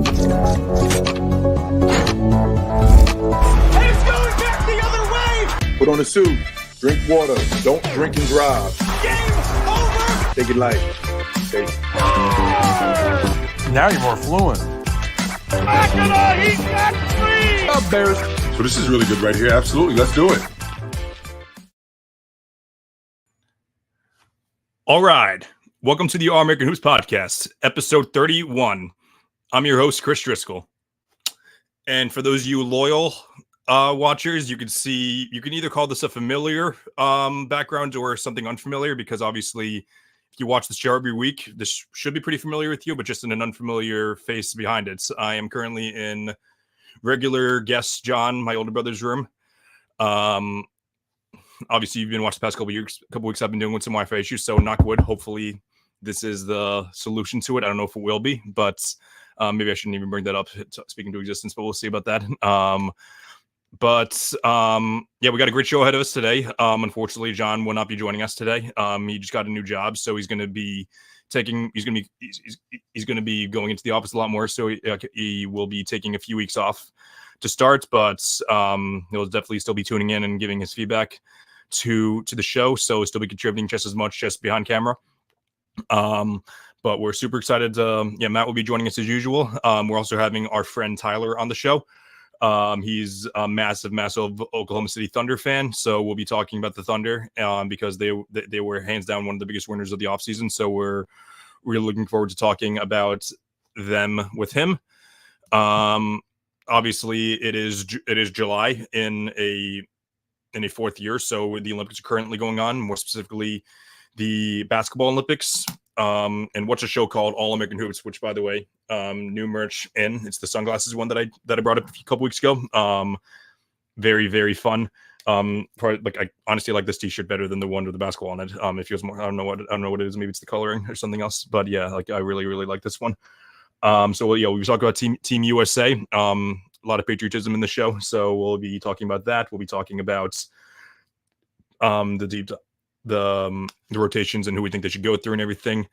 It's going back the other way! Put on a suit. Drink water. Don't drink and drive. Game over! Take it light. Stay. Now you're more fluent. Mackinac, he got three! Up, Bears. So this is really good right here. Absolutely. Let's do it. All right. Welcome to the All American Hoops Podcast, episode 31. I'm your host, Chris Driscoll. And for those of you loyal watchers, you can either call this a familiar background or something unfamiliar, because obviously if you watch this show every week, this should be pretty familiar with you, but just in an unfamiliar face behind it. I am currently in regular guest John, my older brother's room. Obviously you've been watching the past couple weeks I've been dealing with some Wi-Fi issues, so knock wood, hopefully this is the solution to it. I don't know if it will be, but maybe I shouldn't even bring that up speaking to existence, but we'll see about that. Yeah, we got a great show ahead of us today. Unfortunately, John will not be joining us today. He just got a new job, so he's going to be going into the office a lot more. So he will be taking a few weeks off to start, but he'll definitely still be tuning in and giving his feedback to the show. So still be contributing just as much just behind camera. But we're super excited. Matt will be joining us as usual. We're also having our friend Tyler on the show. He's a massive Oklahoma City Thunder fan. So we'll be talking about the Thunder because they were hands down one of the biggest winners of the offseason. So we're really looking forward to talking about them with him. Obviously it is July in a fourth year. So the Olympics are currently going on, more specifically the basketball Olympics. And what's a show called All American Hoops, which, by the way, new merch in. It's the sunglasses one that I brought up a couple weeks ago. Very, very fun. Probably, I honestly like this T-shirt better than the one with the basketball on it. It feels more. I don't know what it is. Maybe it's the coloring or something else. But yeah, I really, really like this one. So we talk about Team USA. A lot of patriotism in the show. So we'll be talking about that. We'll be talking about the rotations and who we think they should go through and everything.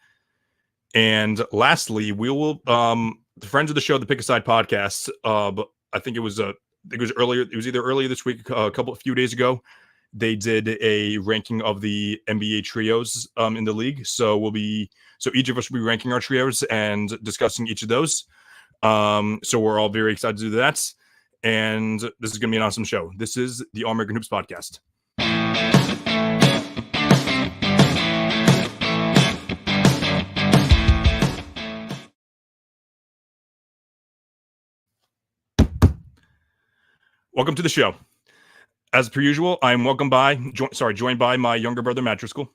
And lastly, we will the friends of the show, the Pick a Side podcast. But I think it was earlier. It was either earlier this week, a few days ago. They did a ranking of the NBA trios in the league. So each of us will be ranking our trios and discussing each of those. So we're all very excited to do that. And this is going to be an awesome show. This is the All American Hoops Podcast. Welcome to the show. As per usual, I'm joined by my younger brother, Matt Driscoll.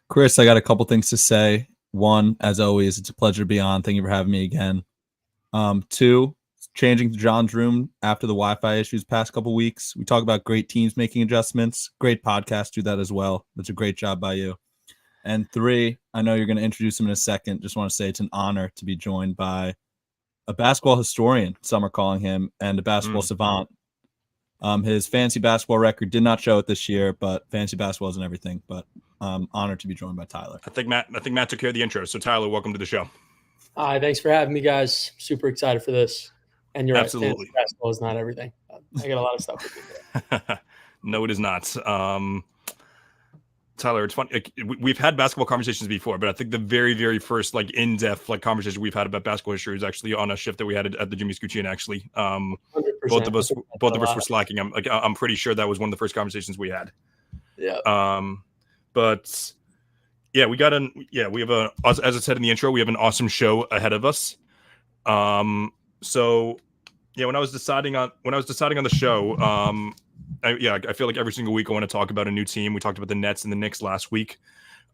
Chris, I got a couple things to say. One, as always, it's a pleasure to be on. Thank you for having me again. Two, changing to John's room after the Wi-Fi issues past couple weeks. We talk about great teams making adjustments. Great podcast, do that as well. That's a great job by you. And three, I know you're going to introduce him in a second. Just want to say it's an honor to be joined by a basketball historian, some are calling him, and a basketball savant. His fantasy basketball record did not show it this year, but fantasy basketball isn't everything. But honored to be joined by Tyler. I think Matt took care of the intro. So Tyler, welcome to the show. Hi, thanks for having me, guys. Super excited for this. And you're absolutely right, basketball is not everything. I got a lot of stuff to do. No, it is not. Tyler, it's funny. We've had basketball conversations before, but I think the very, very first in-depth conversation we've had about basketball history is actually on a shift that we had at the Jimmy Scucci. Actually, both of us were slacking. I'm pretty sure that was one of the first conversations we had. Yeah. But yeah, we have as I said in the intro, we have an awesome show ahead of us. So yeah, when I was deciding on the show, I feel like every single week I want to talk about a new team. We talked about the Nets and the Knicks last week.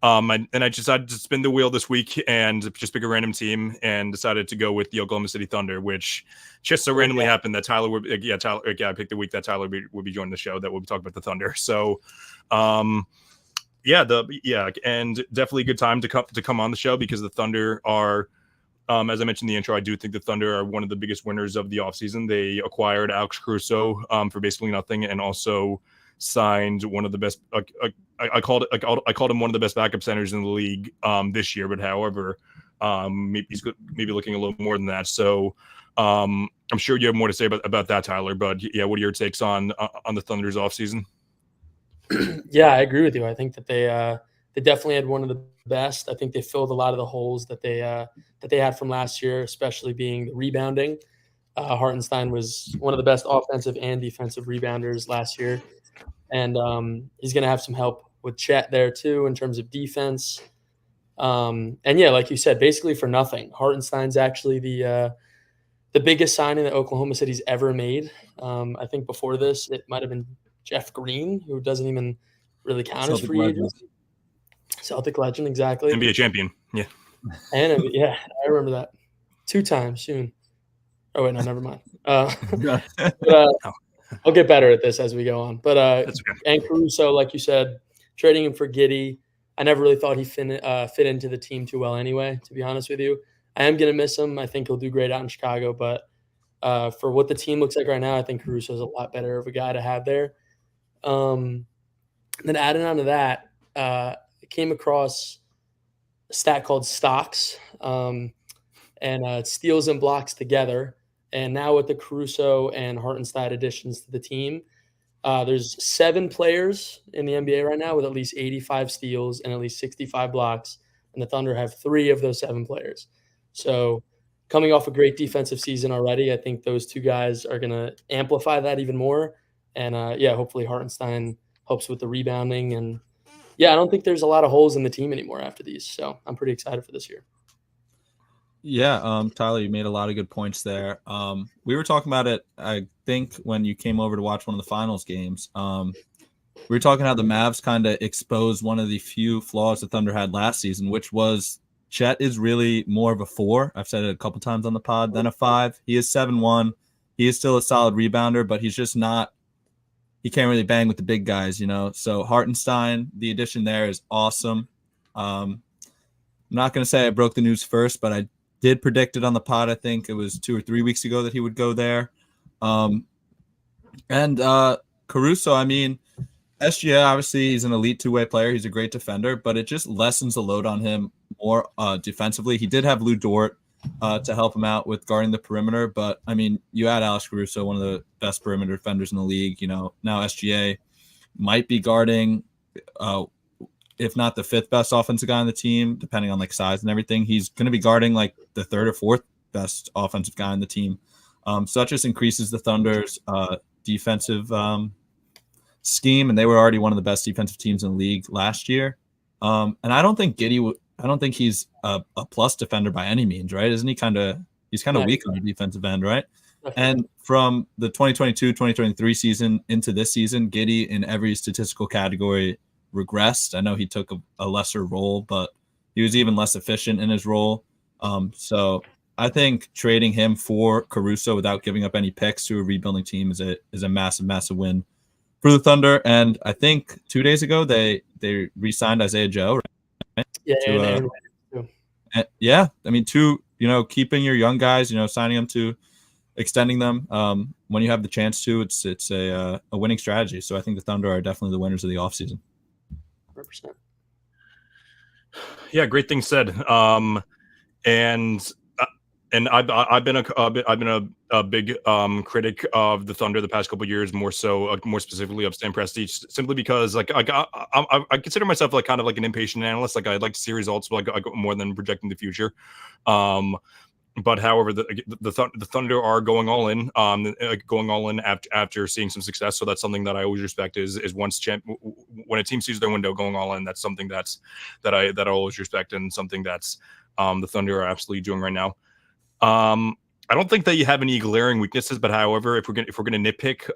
I decided to spin the wheel this week and just pick a random team and decided to go with the Oklahoma City Thunder, which just so randomly happened that Tyler would, I picked the week that Tyler would be joining the show that we'll be talking about the Thunder. So, and definitely a good time to come on the show because the Thunder are, as I mentioned in the intro, I do think the Thunder are one of the biggest winners of the offseason. They acquired Alex Caruso for basically nothing and also signed one of the best. I called him one of the best backup centers in the league this year. But however, Maybe he's maybe looking a little more than that. So I'm sure you have more to say about that, Tyler. But yeah, what are your takes on the Thunder's offseason? Yeah, I agree with you. I think that they definitely had one of the best. I think they filled a lot of the holes that they had from last year, especially being the rebounding. Hartenstein was one of the best offensive and defensive rebounders last year, and he's going to have some help with Chet there too in terms of defense. And yeah, like you said, basically for nothing. Hartenstein's actually the biggest signing that Oklahoma City's ever made. I think before this, it might have been Jeff Green, who doesn't even really count as free agent. Celtic legend, exactly. NBA champion, yeah. And yeah, I remember that 2 times soon. Oh wait, no, never mind. But, I'll get better at this as we go on. But That's okay. And Caruso, like you said, trading him for Giddey, I never really thought he fit into the team too well anyway, to be honest with you. I am going to miss him. I think he'll do great out in Chicago. But for what the team looks like right now, I think Caruso is a lot better of a guy to have there. Then adding on to that, I came across a stat called stocks, and steals and blocks together. And now with the Caruso and Hartenstein additions to the team, there's 7 players in the NBA right now with at least 85 steals and at least 65 blocks, and the Thunder have 3 of those 7 players. So coming off a great defensive season already, I think those 2 guys are going to amplify that even more. And, yeah, hopefully Hartenstein helps with the rebounding. And, yeah, I don't think there's a lot of holes in the team anymore after these. So I'm pretty excited for this year. Yeah, Tyler, you made a lot of good points there. We were talking about it, I think, when you came over to watch one of the finals games. We were talking how the Mavs kind of exposed one of the few flaws the Thunder had last season, which was Chet is really more of a 4. I've said it a couple times on the pod, than a 5. He is 7'1". He is still a solid rebounder, but he's just not – he can't really bang with the big guys, you know. So Hartenstein, the addition there is awesome. I'm not going to say I broke the news first, but I did predict it on the pod. I think it was 2 or 3 weeks ago that he would go there. And Caruso, I mean, SGA, obviously, he's an elite 2-way player. He's a great defender, but it just lessens the load on him more defensively. He did have Lou Dort to help him out with guarding the perimeter, but, I mean, you add Alex Caruso, one of the best perimeter defenders in the league. You know, now SGA might be guarding if not the 5th best offensive guy on the team, depending on like size and everything. He's going to be guarding like the 3rd or 4th best offensive guy on the team. So that just increases the Thunder's defensive scheme, and they were already one of the best defensive teams in the league last year. And I don't think I don't think he's a plus defender by any means, right? Isn't he he's kind of weak on the defensive end, right? And from the 2022-2023 season into this season, Giddey in every statistical category regressed. I know he took a lesser role, but he was even less efficient in his role. So I think trading him for Caruso without giving up any picks to a rebuilding team is a massive, massive win for the Thunder. And I think 2 days ago they re-signed Isaiah Joe. Right? Yeah, I mean, keeping your young guys, signing them to extending them when you have the chance to, it's a winning strategy. So I think the Thunder are definitely the winners of the offseason. 100%. Yeah, great thing said. And I've been a big critic of the Thunder the past couple of years, more specifically of Stan Presti, simply because I consider myself like kind of like an impatient analyst. Like I'd like to see results, but like more than projecting the future. But however, the Thunder are going all in, after seeing some success. So that's something that I always respect. Is when a team sees their window going all in, that's something that I always respect, and something that's the Thunder are absolutely doing right now. I don't think that you have any glaring weaknesses, but however, if we're gonna nitpick,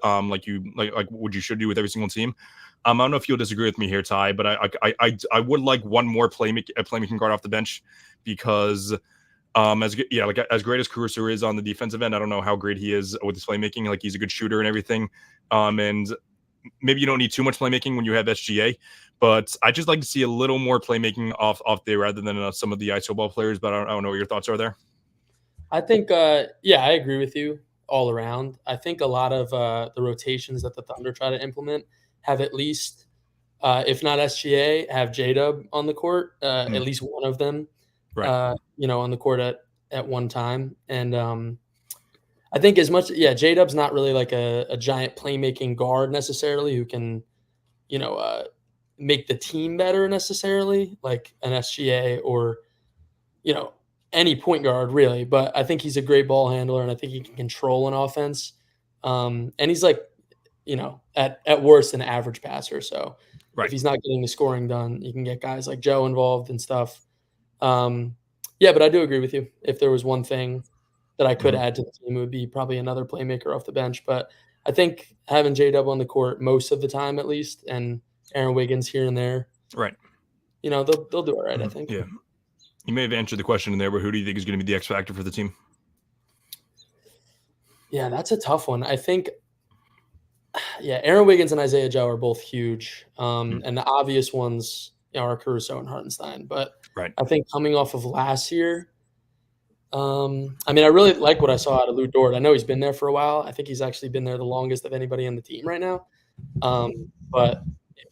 like what you should do with every single team, I don't know if you'll disagree with me here, Ty, but I would like one more playmaking guard off the bench, because as great as Caruso is on the defensive end, I don't know how great he is with his playmaking. Like, he's a good shooter and everything, and maybe you don't need too much playmaking when you have SGA, but I just like to see a little more playmaking off there rather than some of the iso ball players. But I don't know what your thoughts are there. I think, I agree with you all around. I think a lot of the rotations that the Thunder try to implement have at least, if not SGA, have J-Dub on the court, at least one of them. Right. on the court at one time. And I think as much, J-Dub's not really like a giant playmaking guard necessarily who can, make the team better necessarily, like an SGA or, any point guard really. But I think he's a great ball handler, and I think he can control an offense. And he's like, at worst an average passer. So Right. if he's not getting the scoring done, you can get guys like Joe involved and stuff. But I do agree with you. If there was one thing that I could add to the team, it would be probably another playmaker off the bench. But I think having J-Dub on the court most of the time, at least, and Aaron Wiggins here and there, Right. they'll do all right, I think. Yeah. You may have answered the question in there, but who do you think is going to be the X factor for the team? Yeah, that's a tough one. I think, Aaron Wiggins and Isaiah Joe are both huge. And the obvious ones are Caruso and Hartenstein. But Right. I think coming off of last year, I really like what I saw out of Lou Dort. I know he's been there for a while. I think he's actually been there the longest of anybody on the team right now. But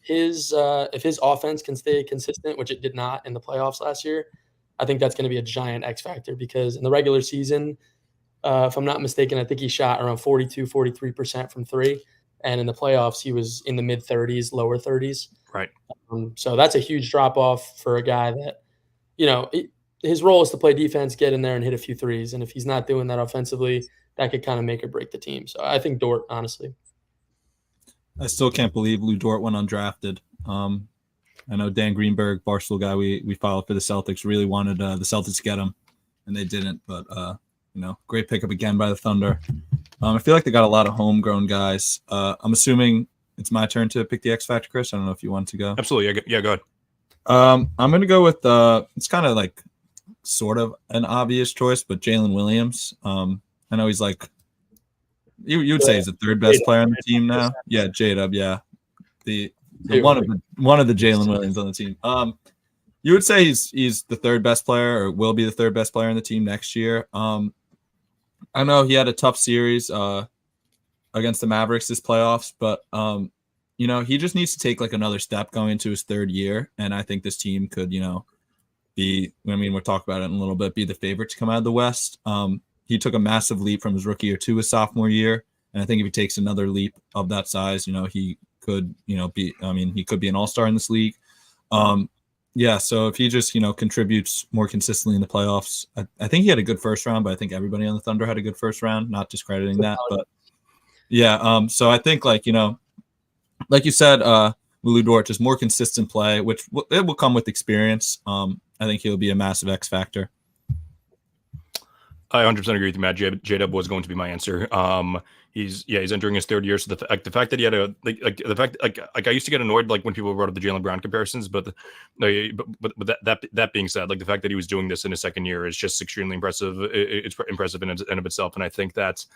if his offense can stay consistent, which it did not in the playoffs last year, I think that's going to be a giant X factor, because in the regular season, if I'm not mistaken, I think he shot around 43% from three. And in the playoffs, he was in the mid 30s, lower 30s. Right. So that's a huge drop off for a guy that, his role is to play defense, get in there and hit a few threes. And if he's not doing that offensively, that could kind of make or break the team. So I think Dort, honestly. I still can't believe Lou Dort went undrafted. I know Dan Greenberg, Barstool guy we followed for the Celtics, really wanted the Celtics to get him, and they didn't. But, great pickup again by the Thunder. I feel like they got a lot of homegrown guys. I'm assuming it's my turn to pick the X Factor, Chris. I don't know if you want to go. Absolutely. Yeah, go ahead. I'm going to go with it's kind of like sort of an obvious choice, but Jalen Williams. I know he's like you would say he's the third best player on the team now. Yeah, J-Dub. Yeah, the one of the Jalen Williams on the team. You would say he's the third best player, or will be the third best player on the team next year. I know he had a tough series against the Mavericks this playoffs, but he just needs to take like another step going into his third year, and I think this team could be. We'll talk about it in a little bit. Be the favorite to come out of the West. He took a massive leap from his rookie year to his sophomore year, and I think if he takes another leap of that size, he could be. He could be an all-star in this league. So if he just contributes more consistently in the playoffs, I think he had a good first round, but I think everybody on the Thunder had a good first round. Not discrediting that, but yeah. So I think like you said, Lou Dort, just more consistent play, which it will come with experience. I think he'll be a massive X factor. I 100% agree with you, Matt. J-Dub was going to be my answer. He's entering his third year, so the fact that he had I used to get annoyed like when people brought up the Jaylen Brown comparisons, but that being said, like the fact that he was doing this in his second year is just extremely impressive. It's impressive in and of itself, and I think that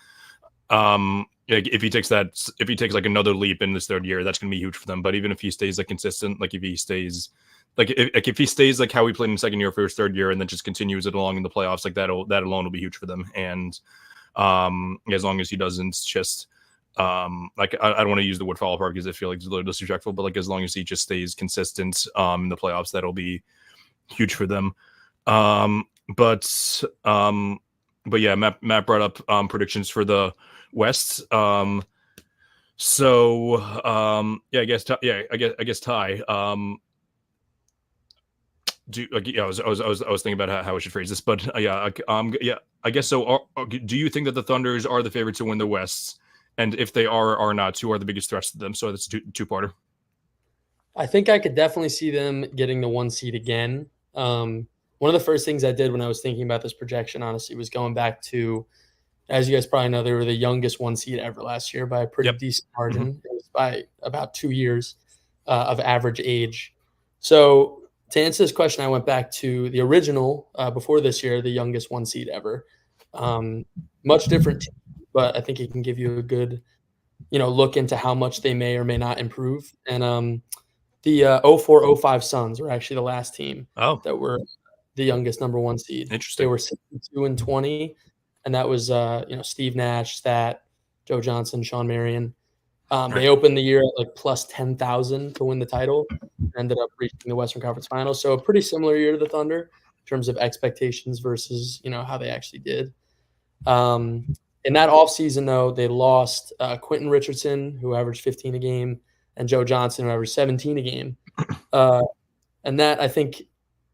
if he takes like another leap in this third year, that's going to be huge for them. But even if he stays like consistent, like if he stays like how he played in the second year for his third year, and then just continues it along in the playoffs, like that alone will be huge for them. And as long as he doesn't just I don't want to use the word fall apart because I feel like it's a little disrespectful, but like as long as he just stays consistent in the playoffs, that'll be huge for them. But yeah, Matt brought up predictions for the West. I guess Ty. I was thinking about how I should phrase this, but I guess so. Do you think that the Thunders are the favorites to win the West? And if they are or not, who are the biggest threats to them? So that's two-parter. I think I could definitely see them getting the 1 seed again. One of the first things I did when I was thinking about this projection, honestly, was going back to, as you guys probably know, they were the youngest 1 seed ever last year by a pretty decent margin. Mm-hmm. It was by about 2 years of average age. So to answer this question, I went back to the original before this year, the youngest 1 seed ever. Much different team, but I think it can give you a good, look into how much they may or may not improve. And the 04-05 Suns were actually the last team that were the youngest number 1 seed. Interesting. They were 62-20, and that was Steve Nash, Stat, Joe Johnson, Sean Marion. They opened the year at like plus 10,000 to win the title, ended up reaching the Western Conference Finals. So a pretty similar year to the Thunder. terms of expectations versus, how they actually did. In that offseason, though, they lost Quentin Richardson, who averaged 15 a game, and Joe Johnson, who averaged 17 a game. And that, I think,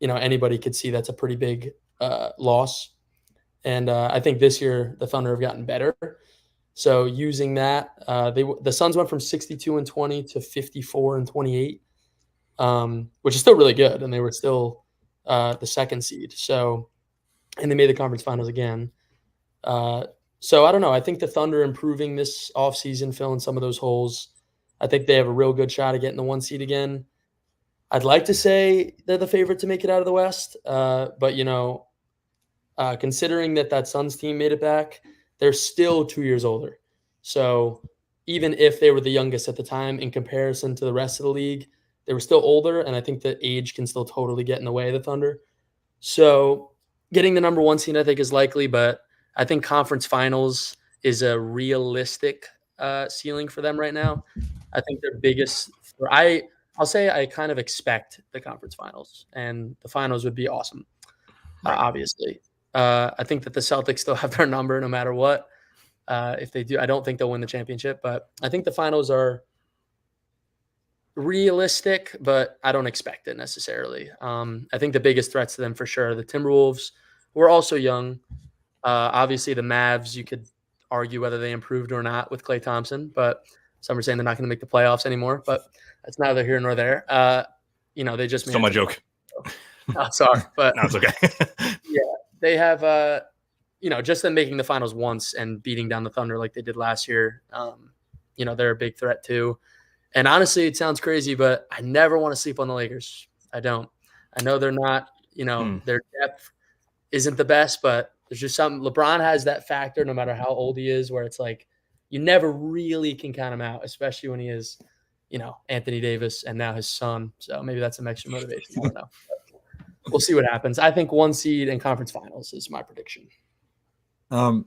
anybody could see that's a pretty big loss. And I think this year the Thunder have gotten better. So using that, the Suns went from 62-20 to 54-28, which is still really good, and they were still the second seed. So, and they made the conference finals again. So I don't know. I think the Thunder improving this offseason, filling some of those holes. I think they have a real good shot at getting the 1 seed again. I'd like to say they're the favorite to make it out of the West, but considering that Suns team made it back, they're still 2 years older. So even if they were the youngest at the time, in comparison to the rest of the league, they were still older, and I think that age can still totally get in the way of the Thunder. So getting the number 1 seed, I think, is likely, but I think conference finals is a realistic ceiling for them right now. I think their biggest – I'll say I kind of expect the conference finals, and the finals would be awesome, obviously. I think that the Celtics still have their number no matter what. If they do, I don't think they'll win the championship, but I think the finals are realistic, but I don't expect it necessarily. I think the biggest threats to them for sure are the Timberwolves, who are also young. Obviously, the Mavs, you could argue whether they improved or not with Klay Thompson, but some are saying they're not going to make the playoffs anymore, but that's neither here nor there. They just made Still my joke. Oh, sorry, but no, it's okay. Yeah, they have, just them making the finals once and beating down the Thunder like they did last year. They're a big threat too. And honestly, it sounds crazy, but I never want to sleep on the Lakers. I don't. I know they're not, their depth isn't the best, but there's just something. LeBron has that factor no matter how old he is, where it's like you never really can count him out, especially when he is, Anthony Davis and now his son. So maybe that's some extra motivation. I don't know. We'll see what happens. I think 1 seed in conference finals is my prediction.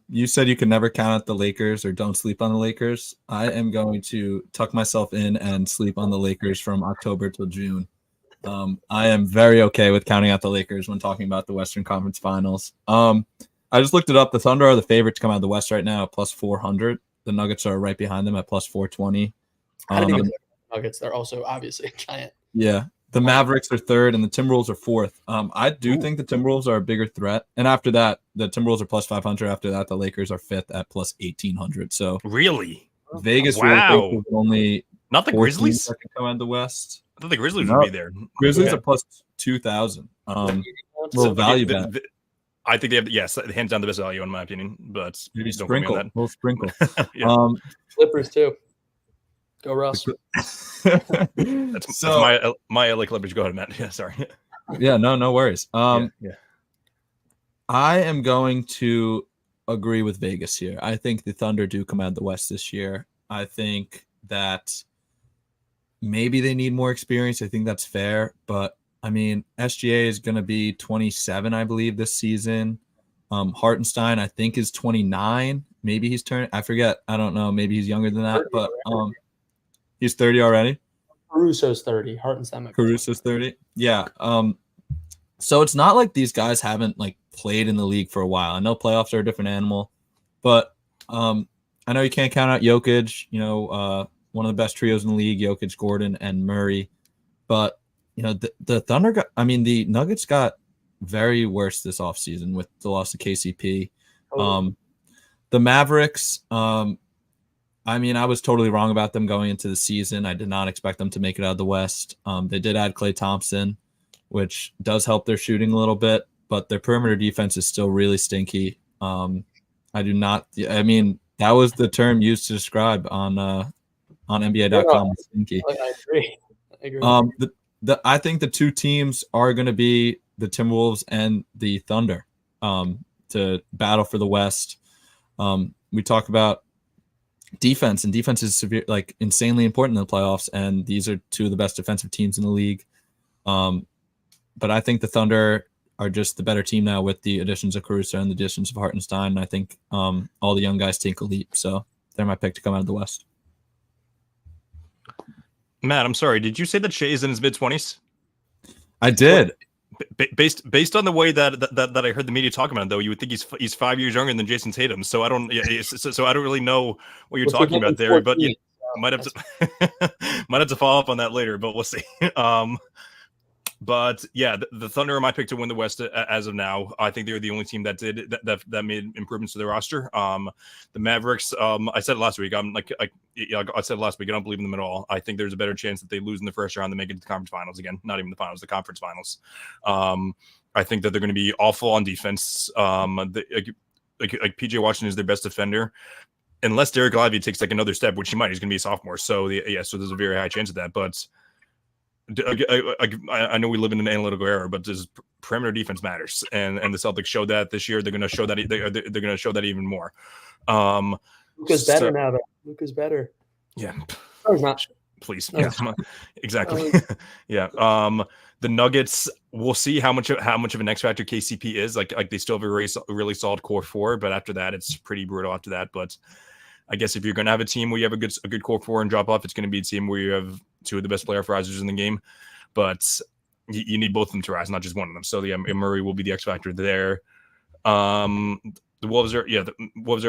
You said you can never count out the Lakers or don't sleep on the Lakers. I am going to tuck myself in and sleep on the Lakers from October till June. I am very okay with counting out the Lakers when talking about the Western Conference Finals. I just looked it up. The Thunder are the favorite to come out of the West right now at plus 400. The Nuggets are right behind them at plus 420. I didn't even Nuggets. They're also obviously giant. Yeah. The Mavericks are third and the Timberwolves are fourth. I do think the Timberwolves are a bigger threat. And after that, the Timberwolves are plus 500. After that, the Lakers are fifth at plus 1,800. So really? Vegas Wow. really only not the Grizzlies that can come out of the West. I thought the Grizzlies would be there. Grizzlies are plus 2,000. Little value bet. I think they have, yes, hands down the best value in my opinion. But maybe sprinkle, little sprinkle. Yeah. Clippers too. Go Russ. That's my LA Clippers. Go ahead, Matt. Yeah, sorry. Yeah, no worries. Yeah. I am going to agree with Vegas here. I think the Thunder do come out of the West this year. I think that maybe they need more experience. I think that's fair. But, I mean, SGA is going to be 27, I believe, this season. Hartenstein, I think, is 29. Maybe he's turning. I forget. I don't know. Maybe he's younger than that. But he's 30 already. Caruso's 30. Caruso's 30. Yeah. So it's not like these guys haven't played in the league for a while. I know playoffs are a different animal, but I know you can't count out Jokic. One of the best trios in the league: Jokic, Gordon, and Murray. But the Thunder the Nuggets got very worse this offseason with the loss to KCP. The Mavericks. I was totally wrong about them going into the season. I did not expect them to make it out of the West. They did add Klay Thompson, which does help their shooting a little bit, but their perimeter defense is still really stinky. That was the term used to describe on NBA.com. Stinky. I agree. I think the two teams are going to be the Timberwolves and the Thunder to battle for the West. We talk about defense, and defense is insanely important in the playoffs, and these are two of the best defensive teams in the league. But I think the Thunder are just the better team now with the additions of Caruso and the additions of Hartenstein. And I think all the young guys take a leap, so they're my pick to come out of the West. Matt, I'm sorry. Did you say that Shea is in his mid-20s? I did. Based on the way that I heard the media talking about it, though, you would think he's 5 years younger than Jason Tatum. So I don't so I don't really know what you're talking about there, but you might have to follow up on that later. But we'll see. But yeah, the Thunder are my pick to win the West as of now. I think they're the only team that did that made improvements to their roster. The Mavericks, I said it last week. I said last week, I don't believe in them at all. I think there's a better chance that they lose in the first round than make it to the conference finals again. Not even the finals, the conference finals. I think that they're going to be awful on defense. Like PJ Washington is their best defender. Unless Derek Lively takes like another step, which he might, he's going to be a sophomore. So so there's a very high chance of that. But I know we live in an analytical era, but this perimeter defense matters, and the Celtics showed that this year. They're going to show that they're going to show that even more. Luka's better now, though. Luka's better. Yeah, or not. Please, yeah, exactly. Yeah. The Nuggets. We'll see how much of an X factor KCP is. Like they still have a really solid core four, but after that, it's pretty brutal. After that, but I guess if you're going to have a team where you have a good core four and drop off, it's going to be a team where you have two of the best player risers in the game, but you need both of them to rise, not just one of them. So yeah, Murray will be the X factor there. The Wolves are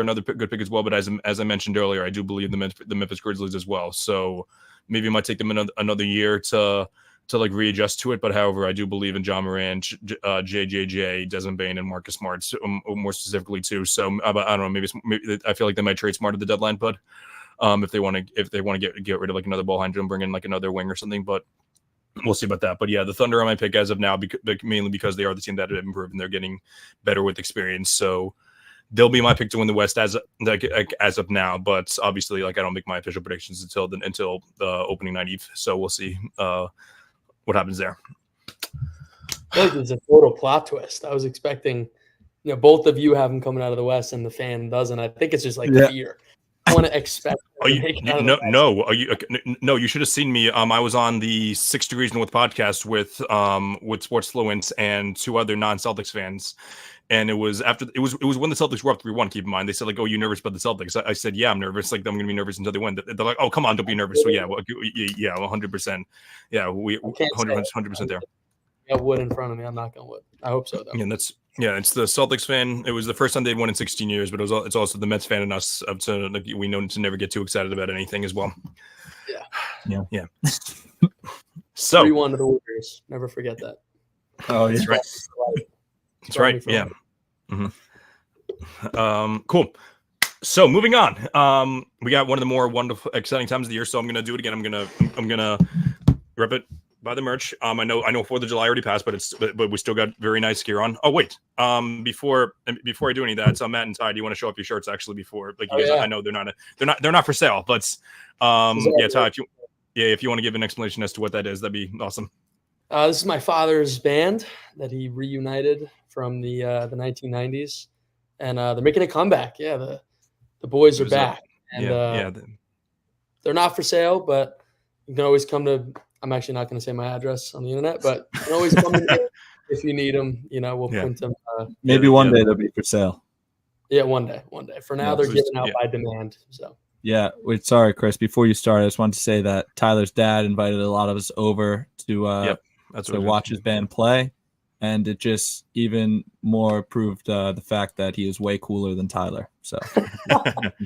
another good pick as well. But as I mentioned earlier, I do believe the Memphis Grizzlies as well. So maybe it might take them another year to like readjust to it. But however, I do believe in John Morant, JJJ, Desmond Bane, and Marcus Smart, more specifically too. So I don't know. Maybe I feel like they might trade Smart at the deadline, but if they want to get rid of like another ball handler and bring in like another wing or something, but we'll see about that. But yeah, the Thunder are my pick as of now, mainly because they are the team that have improved and they're getting better with experience. So they'll be my pick to win the West as of now. But obviously, like I don't make my official predictions until the opening night eve. So we'll see what happens there. I feel like it's a total plot twist. I was expecting, both of you have them coming out of the West and the fan doesn't. I think it's just like fear. I want to expect. No, you should have seen me. I was on the 6 Degrees North podcast with Sports Fluent and 2 other non-Celtics fans. And it was when the Celtics were up 3-1. Keep in mind, they said like, "Oh, you nervous about the Celtics?" I said, "Yeah, I'm nervous. Like, I'm going to be nervous until they win." They're like, "Oh, come on, don't be nervous." So yeah, 100%. Yeah, we 100% there. I got wood in front of me. I'm not going to wood. I hope so, though. Yeah, it's the Celtics fan. It was the first time they'd won in 16 years, but it's also the Mets fan and us. We know to never get too excited about anything as well. Yeah. So 3-1 to the Warriors. Never forget that. Oh, yeah. That's right. That's right. Yeah. Mm-hmm. Cool. So moving on. We got one of the more wonderful, exciting times of the year. So I'm gonna do it again. I'm gonna rep it by the merch. I know 4th of July already passed, but we still got very nice gear on. Oh wait. Before I do any of that, so Matt and Ty, do you want to show off your shirts actually before? Like you guys, I know they're not for sale, but Ty, if you want to give an explanation as to what that is, that'd be awesome. This is my father's band that he reunited from the 1990s, and they're making a comeback. Yeah, the boys are back, and they're not for sale, but you can always come to. I'm actually not going to say my address on the internet, but you can always come in if you need them. We'll print them. Maybe one day they'll be for sale. Yeah, one day. For now, they're given out by demand. So. Yeah, sorry, Chris. Before you start, I just wanted to say that Tyler's dad invited a lot of us over to watch his band play, and it just even more proved the fact that he is way cooler than Tyler. So,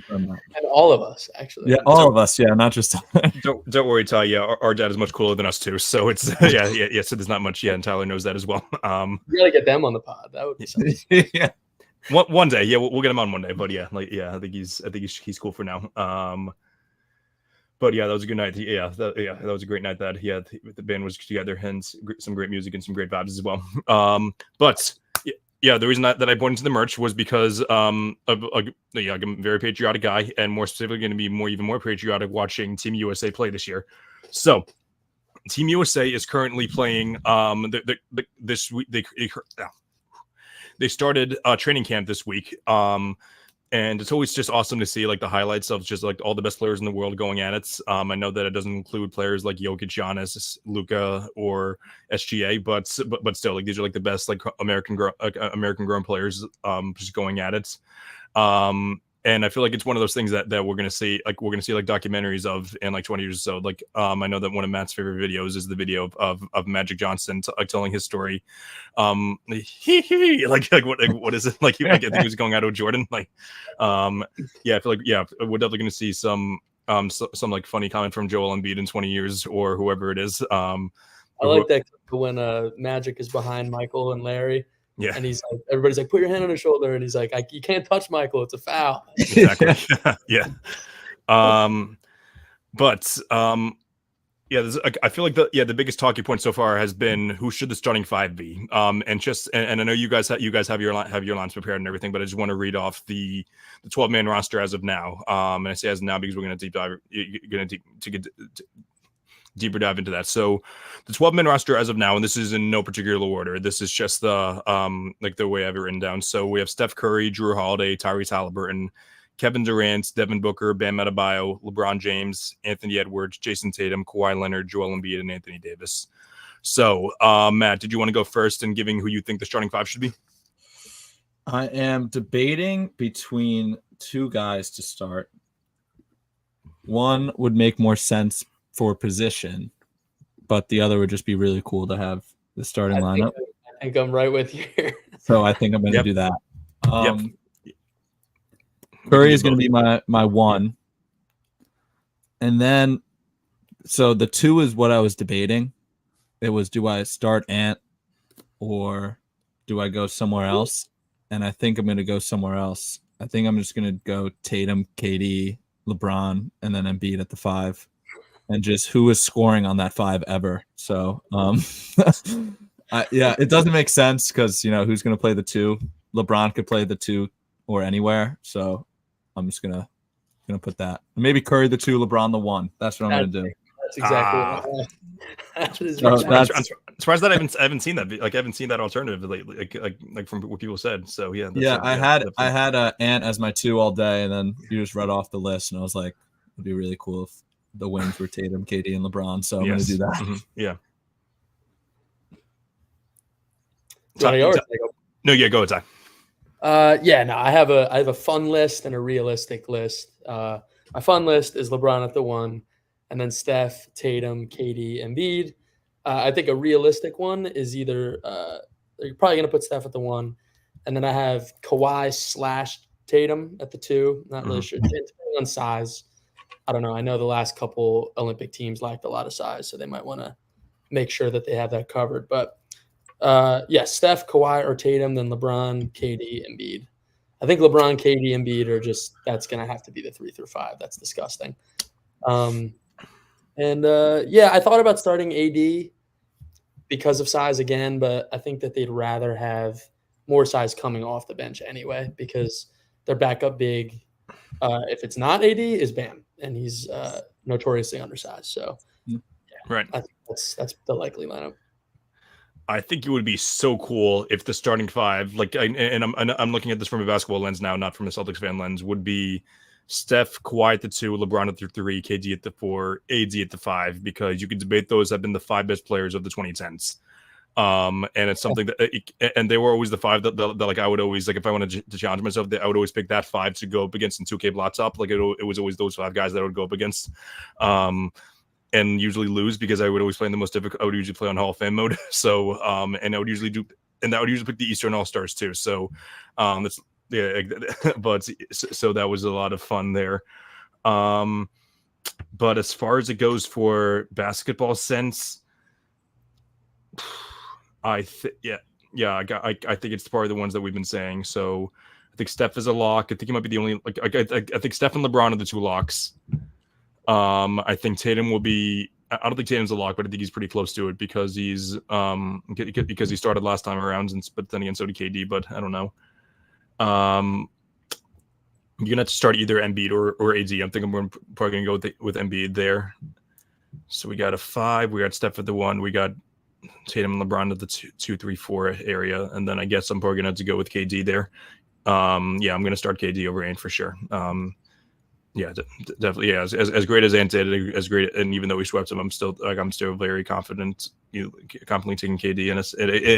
and all of us actually. Yeah, all of us. Yeah, not just. don't worry, Ty. Yeah, our dad is much cooler than us too. So it's yeah. So there's not much. Yeah, and Tyler knows that as well. You gotta get them on the pod. That would be something. Yeah. One day, we'll get him on one day. But I think he's cool for now. But yeah, that was a good night. That was a great night. That the band was together and some great music and some great vibes as well. But the reason that I pointed to the merch was because I'm a very patriotic guy, and more specifically, going to be even more patriotic watching Team USA play this year. So, Team USA is currently playing. This week they started training camp this week. And it's always just awesome to see like the highlights of just like all the best players in the world going at it. I know that it doesn't include players like Jokic, Giannis, Luka, or SGA, but still, like these are like the best like American grown players just going at it. And I feel like it's one of those things that we're gonna see, like documentaries of in like 20 years or so. Like I know that one of Matt's favorite videos is the video of Magic Johnson telling his story. Like what is it like? I think he was going out with Jordan. Like, yeah, I feel like we're definitely gonna see some like funny comment from Joel Embiid in 20 years or whoever it is. I like that when Magic is behind Michael and Larry. Yeah. And he's like, everybody's like, put your hand on his shoulder. And he's like, you can't touch Michael. It's a foul. Exactly. Yeah. Yeah, I feel like the biggest talking point so far has been who should the starting five be. And I know you guys have your lines prepared and everything, but I just want to read off the 12-man roster as of now. And I say as of now because we're going to deeper dive into that. So the 12-man roster as of now, and this is in no particular order. This is just the like the way I have it written down. So we have Steph Curry, Drew Holiday, Tyrese Halliburton, Kevin Durant, Devin Booker, Bam Adebayo, LeBron James, Anthony Edwards, Jason Tatum, Kawhi Leonard, Joel Embiid, and Anthony Davis. So Matt, did you want to go first in giving who you think the starting five should be? I am debating between two guys to start. One would make more sense for position, but the other would just be really cool to have the starting lineup. I think I'm right with you here. So I think I'm going to do that. Yep. Curry is going to be my one. And then, so the two is what I was debating. It was, do I start Ant or do I go somewhere else? And I think I'm going to go somewhere else. I think I'm just going to go Tatum, KD, LeBron, and then Embiid at the 5. And just who is scoring on that 5 ever. So, yeah, it doesn't make sense because, who's going to play the 2? LeBron could play the 2 or anywhere. So I'm just going to put that. Maybe Curry the 2, LeBron the 1. That's what I'm going to do. That's exactly I'm surprised that I haven't seen that. Like I haven't seen that alternative lately, like from what people said. So yeah. I had Ant as my 2 all day, and then you just read off the list, and I was like, it'd be really cool if the wings were Tatum, KD, and LeBron. So I'm going to do that. Mm-hmm. Yeah. No, yeah, go ahead, Ty. I have a fun list and a realistic list. My fun list is LeBron at the 1, and then Steph, Tatum, KD, Embiid. I think a realistic one is either you're probably going to put Steph at the 1, and then I have Kawhi / Tatum at the 2. Not really sure. Depending on size. I don't know. I know the last couple Olympic teams lacked a lot of size, so they might want to make sure that they have that covered. But Steph, Kawhi, or Tatum, then LeBron, KD, Embiid. I think LeBron, KD, Embiid are that's going to have to be the 3 through 5. That's disgusting. I thought about starting AD because of size again, but I think that they'd rather have more size coming off the bench anyway because their backup big, if it's not AD, is Bam, and he's notoriously undersized. So, right, I think that's the likely lineup. I think it would be so cool if the starting 5, I'm looking at this from a basketball lens now, not from a Celtics fan lens, would be Steph, Kawhi at the 2, LeBron at the 3, KD at the 4, AD at the 5, because you could debate those have been the 5 best players of the 2010s. And it's something that, and they were always the 5 that like I would always, like if I wanted to challenge myself, I would always pick that 5 to go up against in 2K Blotz Up. Like it was always those 5 guys that I would go up against. And usually lose because I would always play in the most difficult. I would usually play on Hall of Fame mode. So, and I would usually pick the Eastern All-Stars too. So, but so that was a lot of fun there. But as far as it goes for basketball sense, I think it's part of the ones that we've been saying. So I think Steph is a lock. I think he might be the only, I think Steph and LeBron are the 2 locks. I think Tatum will be. I don't think Tatum's a lock, but I think he's pretty close to it because he's because he started last time around, but then again so did KD. But I don't know. You're gonna have to start either Embiid or AD. I'm thinking we're probably gonna go with Embiid there. So we got a 5. We got Steph at the 1. We got Tatum and LeBron at the 2, 3, 4 area, and then I guess I'm probably gonna have to go with KD there. I'm gonna start KD over Ant for sure. Yeah, definitely. Yeah, as great as Ant did, as great, and even though we swept him, I'm still very confident. Confidently taking KD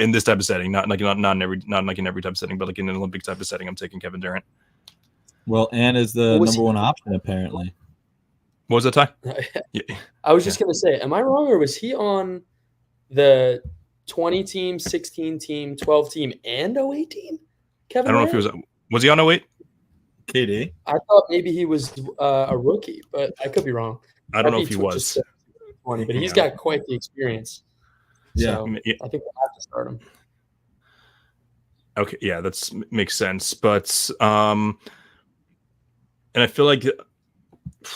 in this type of setting, not in every type of setting, but like in an Olympic type of setting, I'm taking Kevin Durant. Well, Ann is the What was number one option apparently. What was that, Ty? Yeah. I was just gonna say, am I wrong, or was he on the 20 team, 16 team, 12 team, and 08 team? Kevin I don't know if he Durant? was he on 08? KD. I thought maybe he was a rookie, but I could be wrong. I don't know Might if he be was. just 20, but he's Yeah. got quite the experience. Yeah. So Yeah. I think we'll have to start him. Okay, yeah, that's makes sense. But and I feel like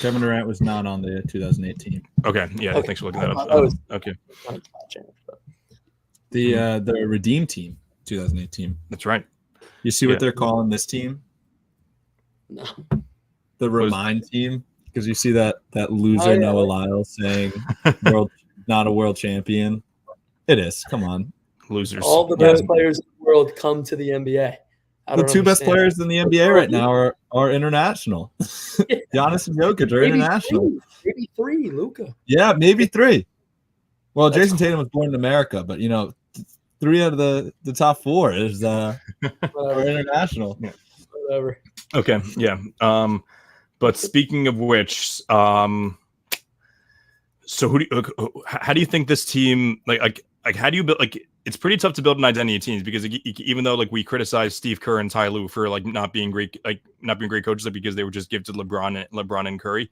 Kevin Durant was not on the 2018. okay, yeah, Okay. thanks for looking that up. That was- Okay, Funny spot change, but The Redeem team, 2018. that's right. You see what Yeah. they're calling this team? no. The Remind team, because you see that loser Oh, yeah. Noah Lyles saying not a world champion. It is. Come on. Losers. All the best players in the world come to the NBA. I The don't two best understand. players in the NBA right now are international. Giannis and Jokic are Maybe international. Maybe three, Luka. Yeah, maybe three. Well, That's Jason Tatum was born in America, but three out of the top four is are Whatever. international. Whatever. Okay, yeah. But speaking of which, so how do you think this team like how do you build it's pretty tough to build an identity of teams because even though we criticize Steve Kerr and Ty Lue for not being great coaches because they were just gifted LeBron and Curry,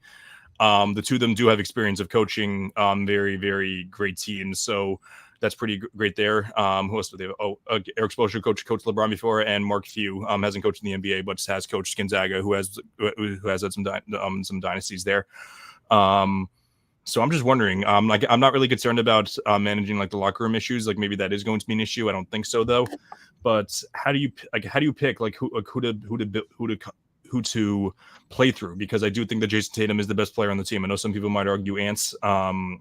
the two of them do have experience of coaching very, very great teams, so that's pretty great there. Who else do they have? Eric Spoelstra coached LeBron before, and Mark Few hasn't coached in the NBA but has coached Gonzaga, who has had some dynasties there. So I'm just wondering, I'm not really concerned about managing the locker room issues. Maybe that is going to be an issue. I don't think so though. But how do you pick who to play through? Because I do think that Jason Tatum is the best player on the team. I know some people might argue Ants,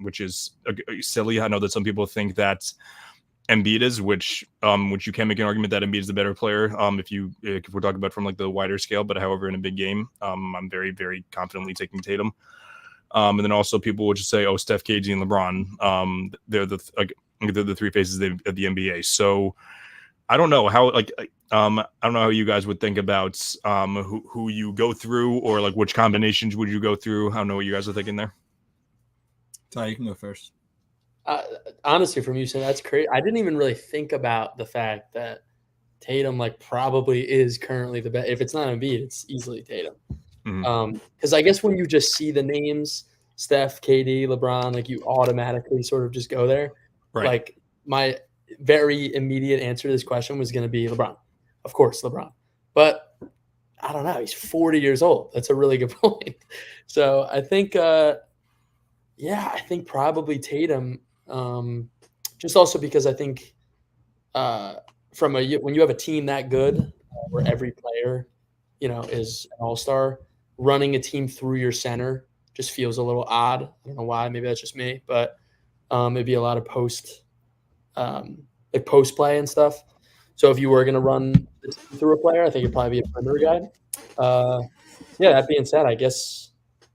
which is silly. I know that some people think that Embiid is, which you can make an argument that Embiid is the better player if we're talking about from the wider scale. But however, in a big game, I'm very, very confidently taking Tatum. And then also people would just say, "Oh, Steph, KD, and LeBron, they're the three faces of the NBA." So I don't know how I don't know how you guys would think about who you go through or which combinations would you go through. I don't know what you guys are thinking there. Ty, you can go first. Honestly, from you saying that's crazy. I didn't even really think about the fact that Tatum probably is currently the best. If it's not Embiid, it's easily Tatum. Because I guess when you just see the names Steph, KD, LeBron, you automatically sort of just go there. Right. My very immediate answer to this question was going to be LeBron. Of course, LeBron. But I don't know. He's 40 years old. That's a really good point. So I think, I think probably Tatum. Just also because I think when you have a team that good where every player, is an all-star, running a team through your center just feels a little odd. I don't know why. Maybe that's just me, but it'd be a lot of post play and stuff. So if you were going to run the team through a player, I think it'd probably be a perimeter guy. That being said, I guess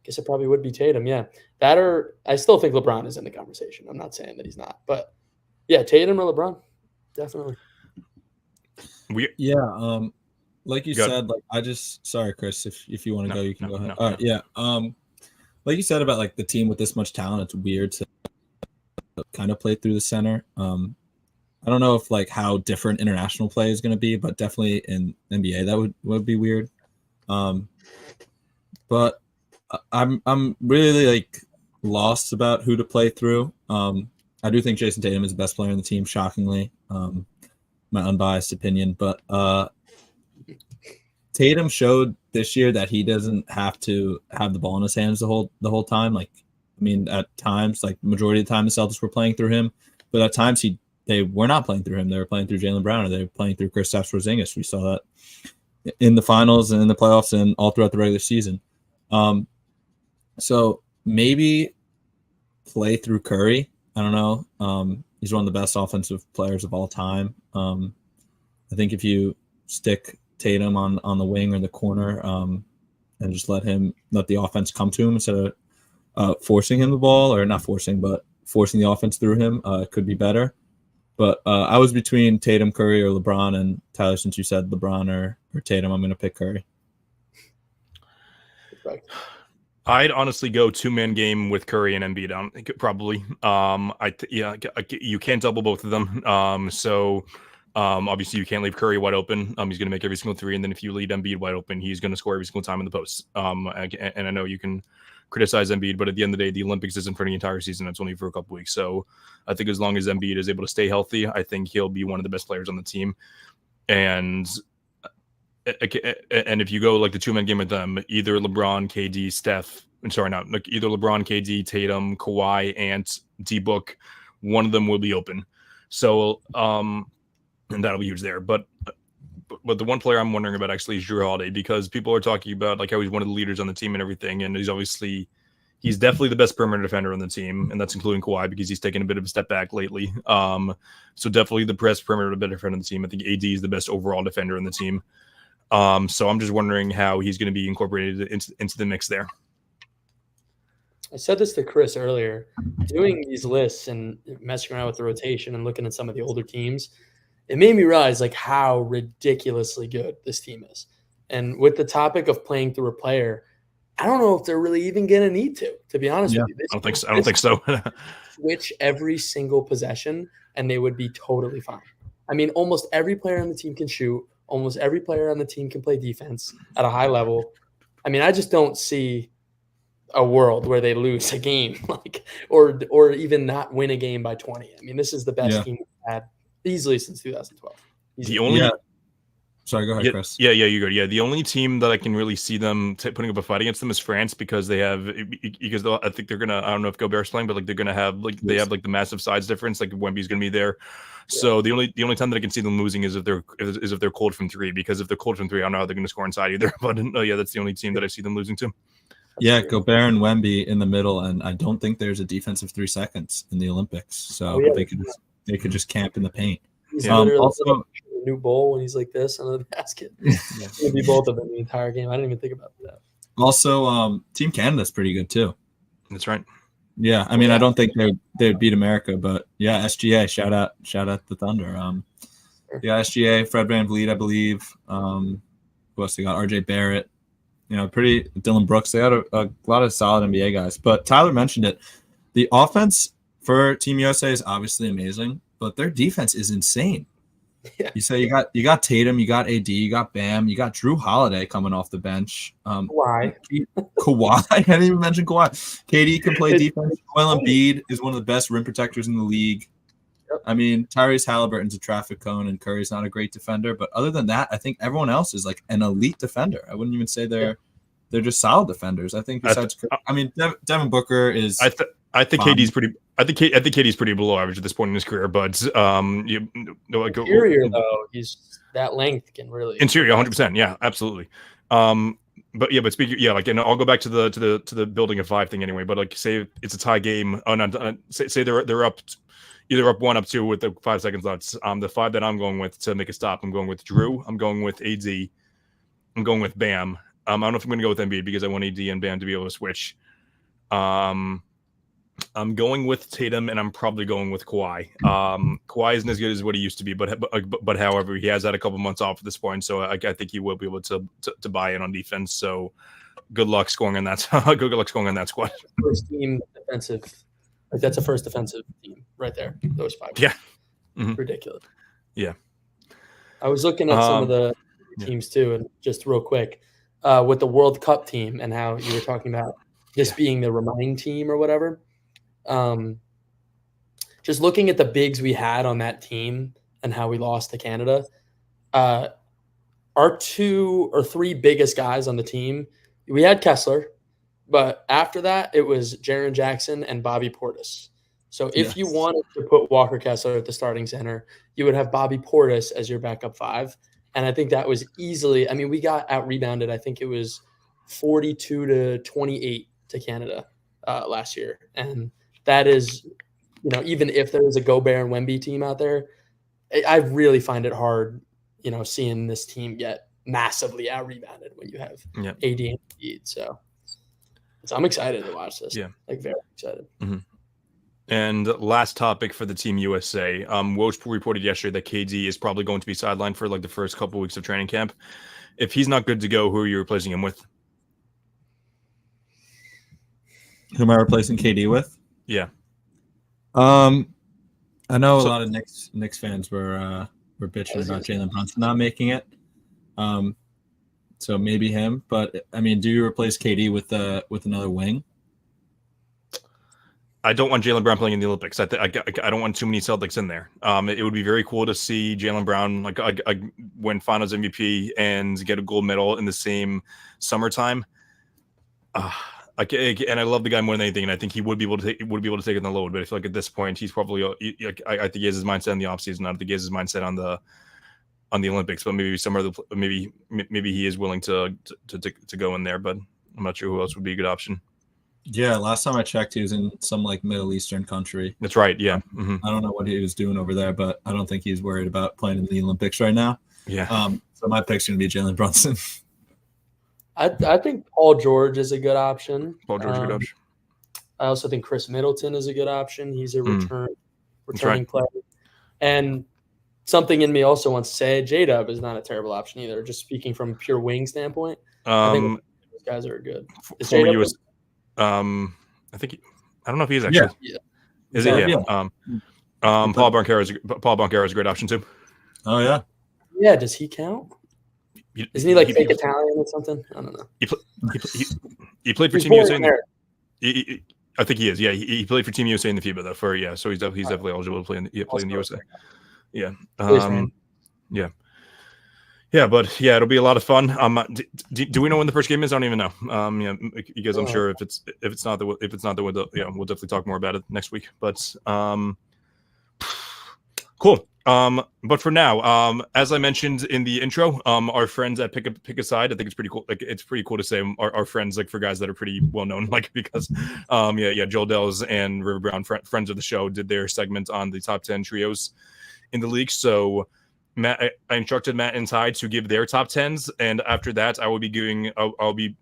it probably would be Tatum. Yeah, that or I still think LeBron is in the conversation. I'm not saying that he's not, but yeah, Tatum or LeBron, definitely. Like you said, sorry, Chris, if you want to go, you can go ahead. All right, yeah. Like you said about the team with this much talent, it's weird to kind of play through the center. I don't know if how different international play is going to be, but definitely in NBA that would be weird. But I'm really lost about who to play through. I do think Jason Tatum is the best player on the team, shockingly. My unbiased opinion, but Tatum showed this year that he doesn't have to have the ball in his hands the whole time. At times, majority of the time, the Celtics were playing through him, but at times they were not playing through him. They were playing through Jaylen Brown, or they were playing through Kristaps Porzingis. We saw that in the finals and in the playoffs and all throughout the regular season. So maybe play through Curry. I don't know. He's one of the best offensive players of all time. I think if you stick Tatum on the wing or the corner and just let the offense come to him instead of forcing him the ball, or not forcing, but forcing the offense through him, could be better. But I was between Tatum, Curry, or LeBron, and Tyler, since you said LeBron or Tatum, I'm going to pick Curry. Correct. I'd honestly go 2-man game with Curry and Embiid on probably. You can't double both of them. Obviously you can't leave Curry wide open. He's going to make every single three, and then if you leave Embiid wide open, he's going to score every single time in the post. And I know you can criticize Embiid, but at the end of the day, the Olympics isn't for the entire season. It's only for a couple weeks. So I think as long as Embiid is able to stay healthy, I think he'll be one of the best players on the team. And if you go like the 2-man game with them, either LeBron, KD, either LeBron, KD, Tatum, Kawhi, Ant, D-Book, one of them will be open. So, and that'll be huge there. But the one player I'm wondering about actually is Drew Holiday, because people are talking about like how he's one of the leaders on the team and everything, and he's definitely the best perimeter defender on the team, and that's including Kawhi because he's taken a bit of a step back lately. So definitely the best perimeter defender on the team. I think AD is the best overall defender on the team. So I'm just wondering how he's going to be incorporated into the mix there. I said this to Chris earlier. Doing these lists and messing around with the rotation and looking at some of the older teams, it made me realize like how ridiculously good this team is. And with the topic of playing through a player, I don't know if they're really even going to need to be honest with you. I don't think so. Switch every single possession and they would be totally fine. I mean, almost every player on the team can shoot. Almost every player on the team can play defense at a high level. I mean, I just don't see a world where they lose a game, or even not win a game by 20. I mean, this is the best team we've had easily since 2012. Sorry, go ahead, Chris. Yeah, you go. Yeah, the only team that I can really see them putting up a fight against them is France, because I think they're gonna. I don't know if Gobert's playing, but like they're gonna have they have the massive size difference. Like Wemby's gonna be there, so the only time that I can see them losing is if they're cold from three. Because if they're cold from three, I don't know how they're gonna score inside either. But that's the only team that I see them losing to. Yeah, Gobert and Wemby in the middle, and I don't think there's a defensive 3 seconds in the Olympics, so they could just camp in the paint. Also, a new bowl when he's like this under the basket. It'd be both of them the entire game. I didn't even think about that. Also, Team Canada's pretty good too. That's right. Yeah, I mean, I don't think they'd beat America, but yeah, SGA, shout out the Thunder. SGA, Fred VanVleet, I believe. Who else they got? RJ Barrett. Dylan Brooks. They had a lot of solid NBA guys. But Tyler mentioned it. The offense for Team USA is obviously amazing, but their defense is insane. Yeah. You say you got Tatum, you got AD, you got Bam, you got Drew Holiday coming off the bench. Kawhi. I didn't even mention Kawhi. KD can play defense. Joel Embiid is one of the best rim protectors in the league. Yep. I mean, Tyrese Halliburton's a traffic cone, and Curry's not a great defender. But other than that, I think everyone else is like an elite defender. I wouldn't even say they're just solid defenders. I think besides, Devin Booker is. I think KD's pretty. I think KD's pretty below average at this point in his career. But interior though, he's that length can really interior 100%. Yeah, absolutely. But speaking, and I'll go back to the building of 5 thing anyway. But like, say it's a tie game. Say they're up. Either up 1, up 2 with the 5 seconds left. The 5 that I'm going with to make a stop, I'm going with Drew. I'm going with AD. I'm going with Bam. I don't know if I'm going to go with Embiid because I want AD and Bam to be able to switch. I'm going with Tatum, and I'm probably going with Kawhi. Kawhi isn't as good as what he used to be, but however, he has had a couple months off at this point, so I think he will be able to buy in on defense. So good luck scoring on that. Good luck scoring on that squad. First team defensive. Like that's a first defensive team right there. Those 5. Yeah. Ridiculous. Yeah. I was looking at some of the teams too, and just real quick, with the World Cup team and how you were talking about this being the remind team or whatever. Just looking at the bigs we had on that team and how we lost to Canada, our 2 or 3 biggest guys on the team, we had Kessler. But after that, it was Jaren Jackson and Bobby Portis. So if you wanted to put Walker Kessler at the starting center, you would have Bobby Portis as your backup 5. And I think that was easily – I mean, we got out-rebounded. I think it was 42-28 to Canada last year. And that is – even if there was a Gobert and Wemby team out there, I really find it hard, seeing this team get massively out-rebounded when you have AD and Embiid. So I'm excited to watch this. Yeah. Very excited. Mm-hmm. And last topic for the Team USA. Woj reported yesterday that KD is probably going to be sidelined for the first couple weeks of training camp. If he's not good to go, who are you replacing him with? Who am I replacing KD with? Yeah. I know a lot of Knicks fans were bitching about Jalen Brunson not making it. So maybe him. But I mean, do you replace KD with another wing? I don't want Jaylen Brown playing in the Olympics. I don't want too many Celtics in there. It would be very cool to see Jaylen Brown like win Finals MVP and get a gold medal in the same summertime. And I love the guy more than anything, and I think he would be able to take it in the load. But I feel like at this point, he's probably I think he has his mindset on the offseason. I don't think he has his mindset on the Olympics. But maybe maybe he is willing to go in there. But I'm not sure who else would be a good option. Yeah, last time I checked, he was in some like Middle Eastern country. That's right. Yeah, I don't know what he was doing over there, but I don't think he's worried about playing in the Olympics right now. Yeah. So my pick's gonna be Jalen Brunson. I think Paul George is a good option. Paul George is a good option. I also think Chris Middleton is a good option. He's a returning player. And something in me also wants to say J-Dub is not a terrible option either. Just speaking from a pure wing standpoint, I think those guys are good. Is former US. I think I don't know if he's actually. Yeah. Is he? Yeah. Paul Banchero is a great option too. Oh yeah. Yeah. Does he count? Isn't he like fake Italian or something? I don't know. He played for Team USA. I think he is. Yeah, he played for Team USA in the FIBA though. So he's definitely eligible to play in the USA. Yeah. Yeah, but yeah, it'll be a lot of fun. Do we know when the first game is? I don't even know. Because I'm sure if it's not the window, we'll definitely talk more about it next week. But cool. But for now, as I mentioned in the intro, our friends at Pick a Side, I think it's pretty cool. Like it's pretty cool to say our friends, like for guys that are pretty well known, like because Joel Dells and River Brown, friends of the show, did their segment on the top 10 trios in the league. So I instructed Matt and Ty to give their top 10s, and after that, I will be I'll be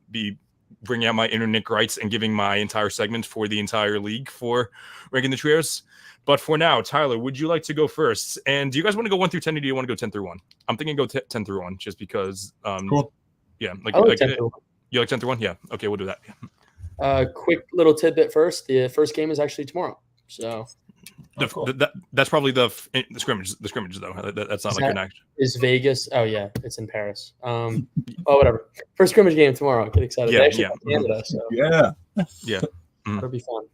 bringing out my internet rights and giving my entire segment for the entire league for ranking the trios. But for now, Tyler, would you like to go first? And do you guys want to go 1 through 10, or do you want to go 10 through 1? I'm thinking go 10 through 1, just because. Cool. Yeah, like 10 through 1. You like 10 through 1? Yeah. Okay, we'll do that. Quick little tidbit first. The first game is actually tomorrow, so. Cool. That's probably the scrimmage. The scrimmage though. That's not like an action. Is Vegas? Oh yeah, it's in Paris. Whatever. First scrimmage game tomorrow. Get excited. Yeah, they actually Canada, so. Yeah. That'll be fun.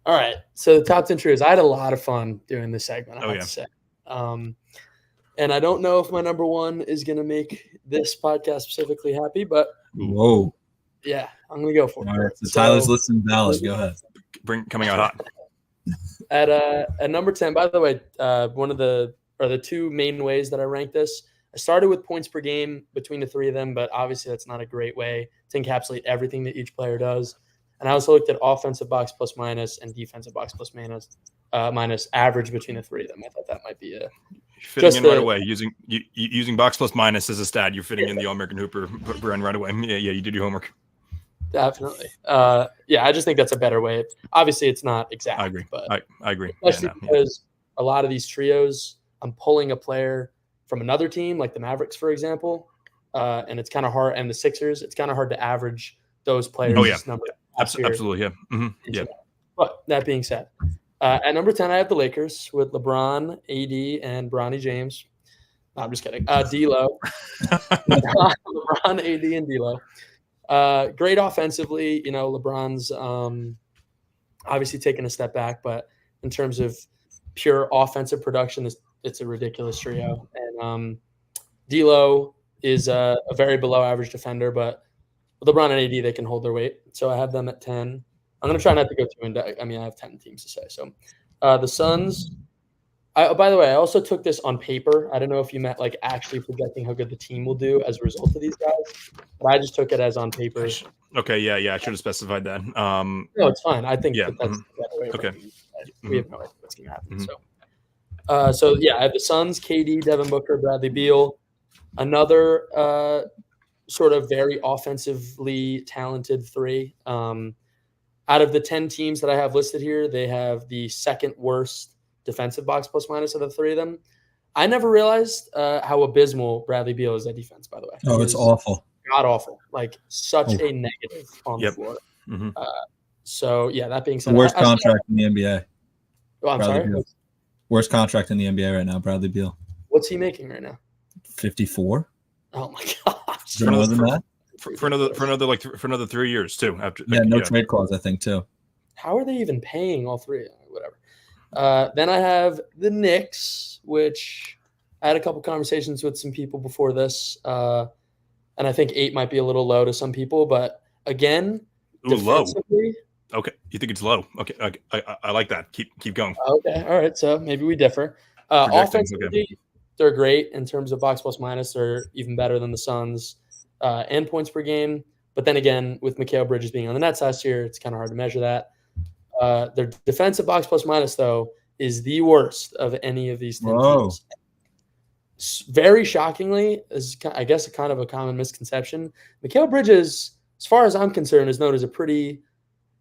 All right. So the top 10 trios. I had a lot of fun doing this segment. I have to say. And I don't know if my number one is going to make this podcast specifically happy, but whoa. Yeah, I'm going to go for it. All right. So Tyler's listening valid. Go ahead. Coming out hot. At number 10, by the way, one of the two main ways that I ranked this, I started with points per game between the three of them, but obviously that's not a great way to encapsulate everything that each player does. And I also looked at offensive box plus minus and defensive box plus minus average between the three of them. I thought that might be fitting in right away. Using box plus minus as a stat, you're fitting in the All-American Hooper brand right away. Yeah, you did your homework. Definitely. I just think that's a better way. Obviously, it's not exact. I agree. But I agree. Especially because a lot of these trios, I'm pulling a player from another team, like the Mavericks, for example, and it's kind of hard. And the Sixers, it's kind of hard to average those players' number. Absolutely, yeah. Mm-hmm. Yeah. But that being said, at number 10, I have the Lakers with LeBron, AD, and Bronny James. No, I'm just kidding. D'Lo. LeBron, AD, and D'Lo. Great offensively. LeBron's obviously taking a step back, but in terms of pure offensive production, it's a ridiculous trio. And D'Lo is a very below average defender, but with LeBron and AD, they can hold their weight. So I have them at 10. I'm going to try not to go too in-depth. I mean, I have 10 teams to say. So the Suns, by the way, I also took this on paper. I don't know if you meant like actually projecting how good the team will do as a result of these guys, but I just took it as on paper. Okay, yeah. I should have specified that. No, it's fine. I think that's the better way. Okay. We have no idea what's going to happen. So I have the Suns, KD, Devin Booker, Bradley Beal. Another sort of very offensively talented three. Out of the 10 teams that I have listed here, they have the second worst defensive box plus minus of the three of them. I never realized how abysmal Bradley Beal is at defense, by the way. Oh, it's awful. God awful. Like such a negative on the floor. Mm-hmm. So yeah, that being The said, worst contract in the NBA. Oh, I'm Bradley sorry. Beal. Worst contract in the NBA right now, Bradley Beal. What's he making right now? 54. Oh my gosh. Is it more than that? For another 3 years too. After Yeah, no trade clause, I think, too. How are they even paying all three? Whatever. Then I have the Knicks, which I had a couple conversations with some people before this, and I think 8 might be a little low to some people. But again, defensively, low. Okay, you think it's low? Okay, I like that. Keep going. Okay, all right. So maybe we differ. Offensively, okay. They're great in terms of box plus minus. They're even better than the Suns and points per game. But then again, with Mikal Bridges being on the Nets last year, it's kind of hard to measure that. Their defensive box plus minus, though, is the worst of any of these 10 teams. Very shockingly, is I guess a kind of a common misconception. Mikal Bridges, as far as I'm concerned, is known as a pretty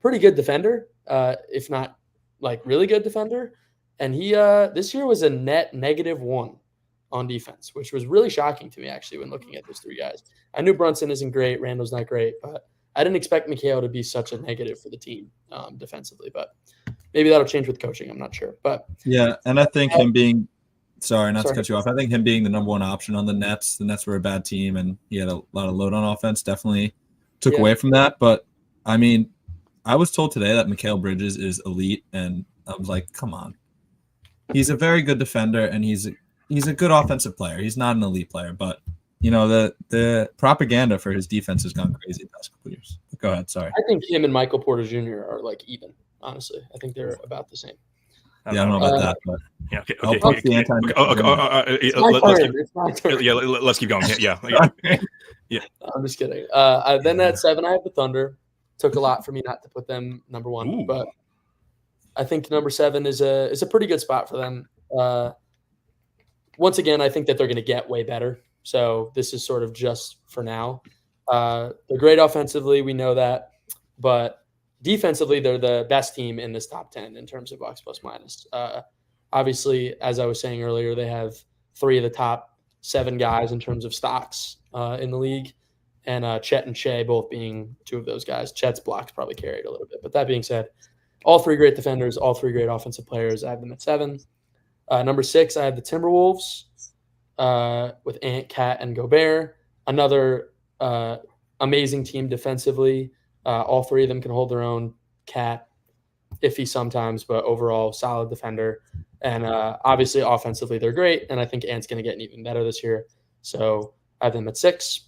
good defender, if not like really good defender. And he this year was a net -1 on defense, which was really shocking to me actually when looking at those 3 guys. I knew Brunson isn't great, Randall's not great, but I didn't expect Mikal to be such a negative for the team defensively. But maybe that'll change with coaching. I'm not sure. But yeah, and I think him being to cut you off. I think him being the number 1 option on the Nets were a bad team, and he had a lot of load on offense. Definitely took away from that. But I mean, I was told today that Mikal Bridges is elite, and I was like, come on. He's a very good defender, and he's a good offensive player. He's not an elite player, but you know the propaganda for his defense has gone crazy the past couple of years. Go ahead, sorry. I think him and Michael Porter Jr. are like even. Honestly, I think they're about the same. Yeah, I don't know about that, but yeah, okay. Let's keep going. Yeah. I'm just kidding. Then at 7, I have the Thunder. Took a lot for me not to put them number 1, but I think number 7 is a pretty good spot for them. Once again, I think that they're going to get way better. So this is sort of just for now. They're great offensively, we know that, but defensively, they're the best team in this top 10 in terms of box plus minus. Obviously, as I was saying earlier, they have 3 of the top 7 guys in terms of stocks in the league, and Chet and Shea both being 2 of those guys. Chet's blocks probably carried a little bit. But that being said, all 3 great defenders, all 3 great offensive players. I have them at 7. Number 6, I have the Timberwolves with Ant, Cat, and Gobert. Another amazing team defensively. All 3 of them can hold their own. Cat, iffy sometimes, but overall solid defender. And obviously offensively they're great, and I think Ant's going to get even better this year. So I have them at 6.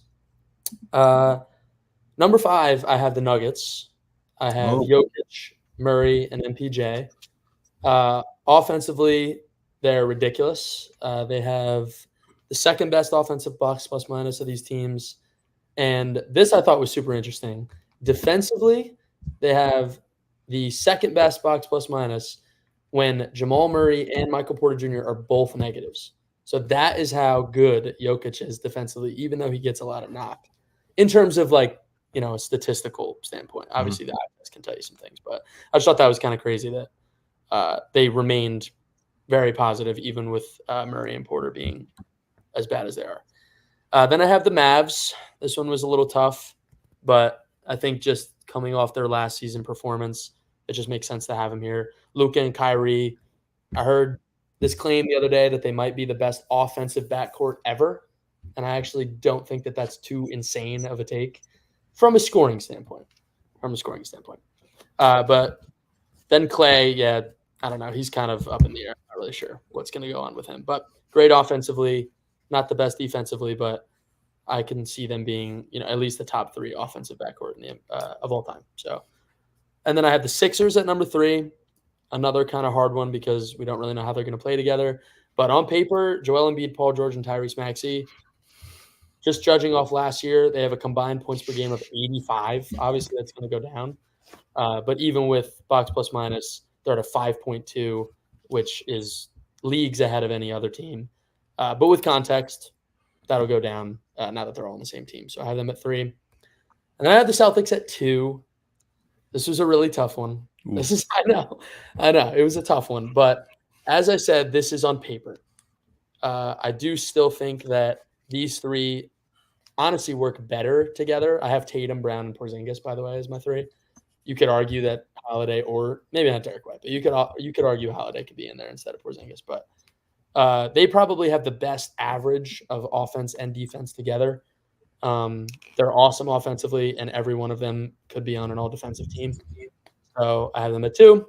Number 5, I have the Nuggets. I have Jokic, Murray, and MPJ. Offensively, they're ridiculous. They have the second best offensive box plus minus of these teams. And this I thought was super interesting. Defensively, they have the second best box plus minus when Jamal Murray and Michael Porter Jr. are both negatives. So that is how good Jokic is defensively, even though he gets a lot of knock. In terms of like, a statistical standpoint. Obviously the eye test can tell you some things, but I just thought that was kind of crazy that they remained very positive, even with Murray and Porter being as bad as they are. Then I have the Mavs. This one was a little tough, but I think just coming off their last season performance, it just makes sense to have them here. Luka and Kyrie. I heard this claim the other day that they might be the best offensive backcourt ever, and I actually don't think that that's too insane of a take from a scoring standpoint. But then Clay, I don't know. He's kind of up in the air. Not really sure what's going to go on with him. But great offensively, not the best defensively, but I can see them being, at least the top 3 offensive backcourt in the, of all time. So, and then I have the Sixers at number 3, another kind of hard one because we don't really know how they're going to play together. But on paper, Joel Embiid, Paul George, and Tyrese Maxey, just judging off last year, they have a combined points per game of 85. Obviously, that's going to go down. But even with box plus minus, they're at a 5.2, which is leagues ahead of any other team. But with context, that'll go down now that they're all on the same team. So I have them at 3. And then I have the Celtics at 2. This was a really tough one. I know. It was a tough one. But as I said, this is on paper. I do still think that these 3 honestly work better together. I have Tatum, Brown, and Porzingis, by the way, as my 3. you could argue that Holiday, or maybe not Derek White, but you could argue Holiday could be in there instead of Porzingis. But they probably have the best average of offense and defense together. They're awesome offensively, and every one of them could be on an all-defensive team. So I have them at 2.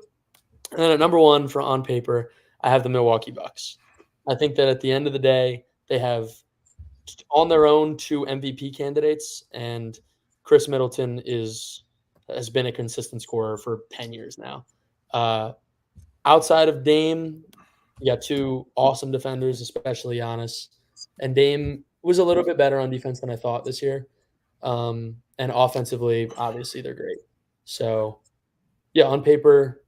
And then at number 1 for on paper, I have the Milwaukee Bucks. I think that at the end of the day, they have on their own 2 MVP candidates, and Chris Middleton has been a consistent scorer for 10 years now. Outside of Dame, you got 2 awesome defenders, especially Giannis. And Dame was a little bit better on defense than I thought this year. And offensively, obviously, they're great. So, yeah, on paper,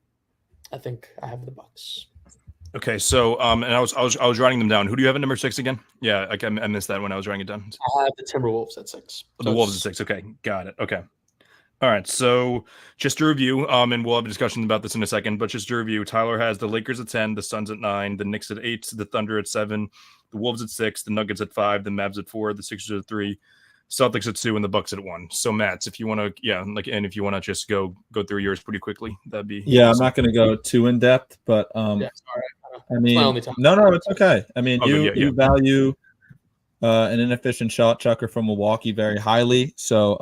I think I have the Bucks. Okay, so and I was writing them down. Who do you have at number 6 again? Yeah, I missed that when I was writing it down. I have the Timberwolves at 6. The Wolves at 6. Okay, got it. Okay. All right, so just to review, and we'll have a discussion about this in a second, but just to review, Tyler has the Lakers at 10, the Suns at 9, the Knicks at 8, the Thunder at 7, the Wolves at 6, the Nuggets at 5, the Mavs at 4, the Sixers at 3, Celtics at 2, and the Bucks at 1. So, Matt, if you want to, and if you want to just go through yours pretty quickly, that'd be awesome. I'm not going to go too in depth, but sorry. I mean, no, it's okay. I mean, you value an inefficient shot chucker from Milwaukee very highly, so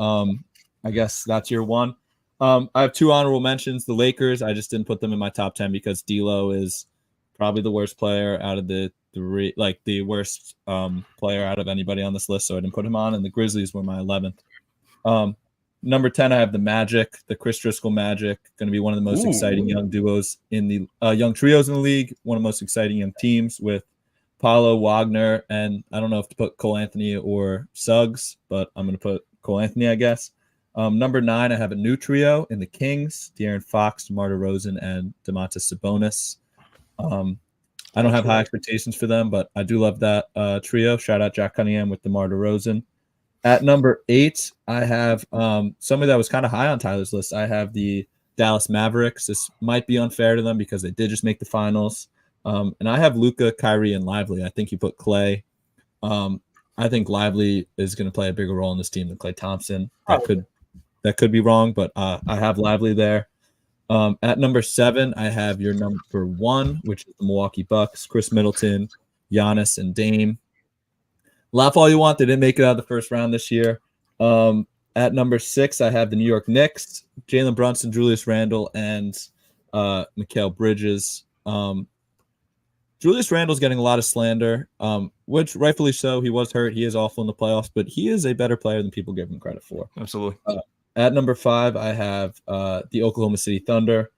I guess that's your 1. I have 2 honorable mentions. The Lakers, I just didn't put them in my top 10 because D'Lo is probably the worst player out of the worst player out of anybody on this list, so I didn't put him on. And the Grizzlies were my 11th. Number 10, I have the Magic, the Chris Driscoll Magic, going to be one of the most exciting young duos in the young trios in the league. One of the most exciting young teams with Paolo, Wagner, and I don't know if to put Cole Anthony or Suggs, but I'm going to put Cole Anthony, I guess. Number 9, I have a new trio in the Kings: De'Aaron Fox, DeMar DeRozan, and Domantas Sabonis. I don't have high expectations for them, but I do love that trio. Shout out Jack Cunningham with DeMar DeRozan. At number 8, I have somebody that was kind of high on Tyler's list. I have the Dallas Mavericks. This might be unfair to them because they did just make the finals. And I have Luka, Kyrie, and Lively. I think you put Clay. I think Lively is going to play a bigger role in this team than Klay Thompson. That could be wrong, but I have Lively there. At number 7, I have your number 1, which is the Milwaukee Bucks: Chris Middleton, Giannis, and Dame. Laugh all you want. They didn't make it out of the first round this year. At number 6, I have the New York Knicks: Jalen Brunson, Julius Randle, and Mikal Bridges. Julius Randle's getting a lot of slander, which rightfully so. He was hurt. He is awful in the playoffs, but he is a better player than people give him credit for. Absolutely. At number 5, I have the Oklahoma City Thunder.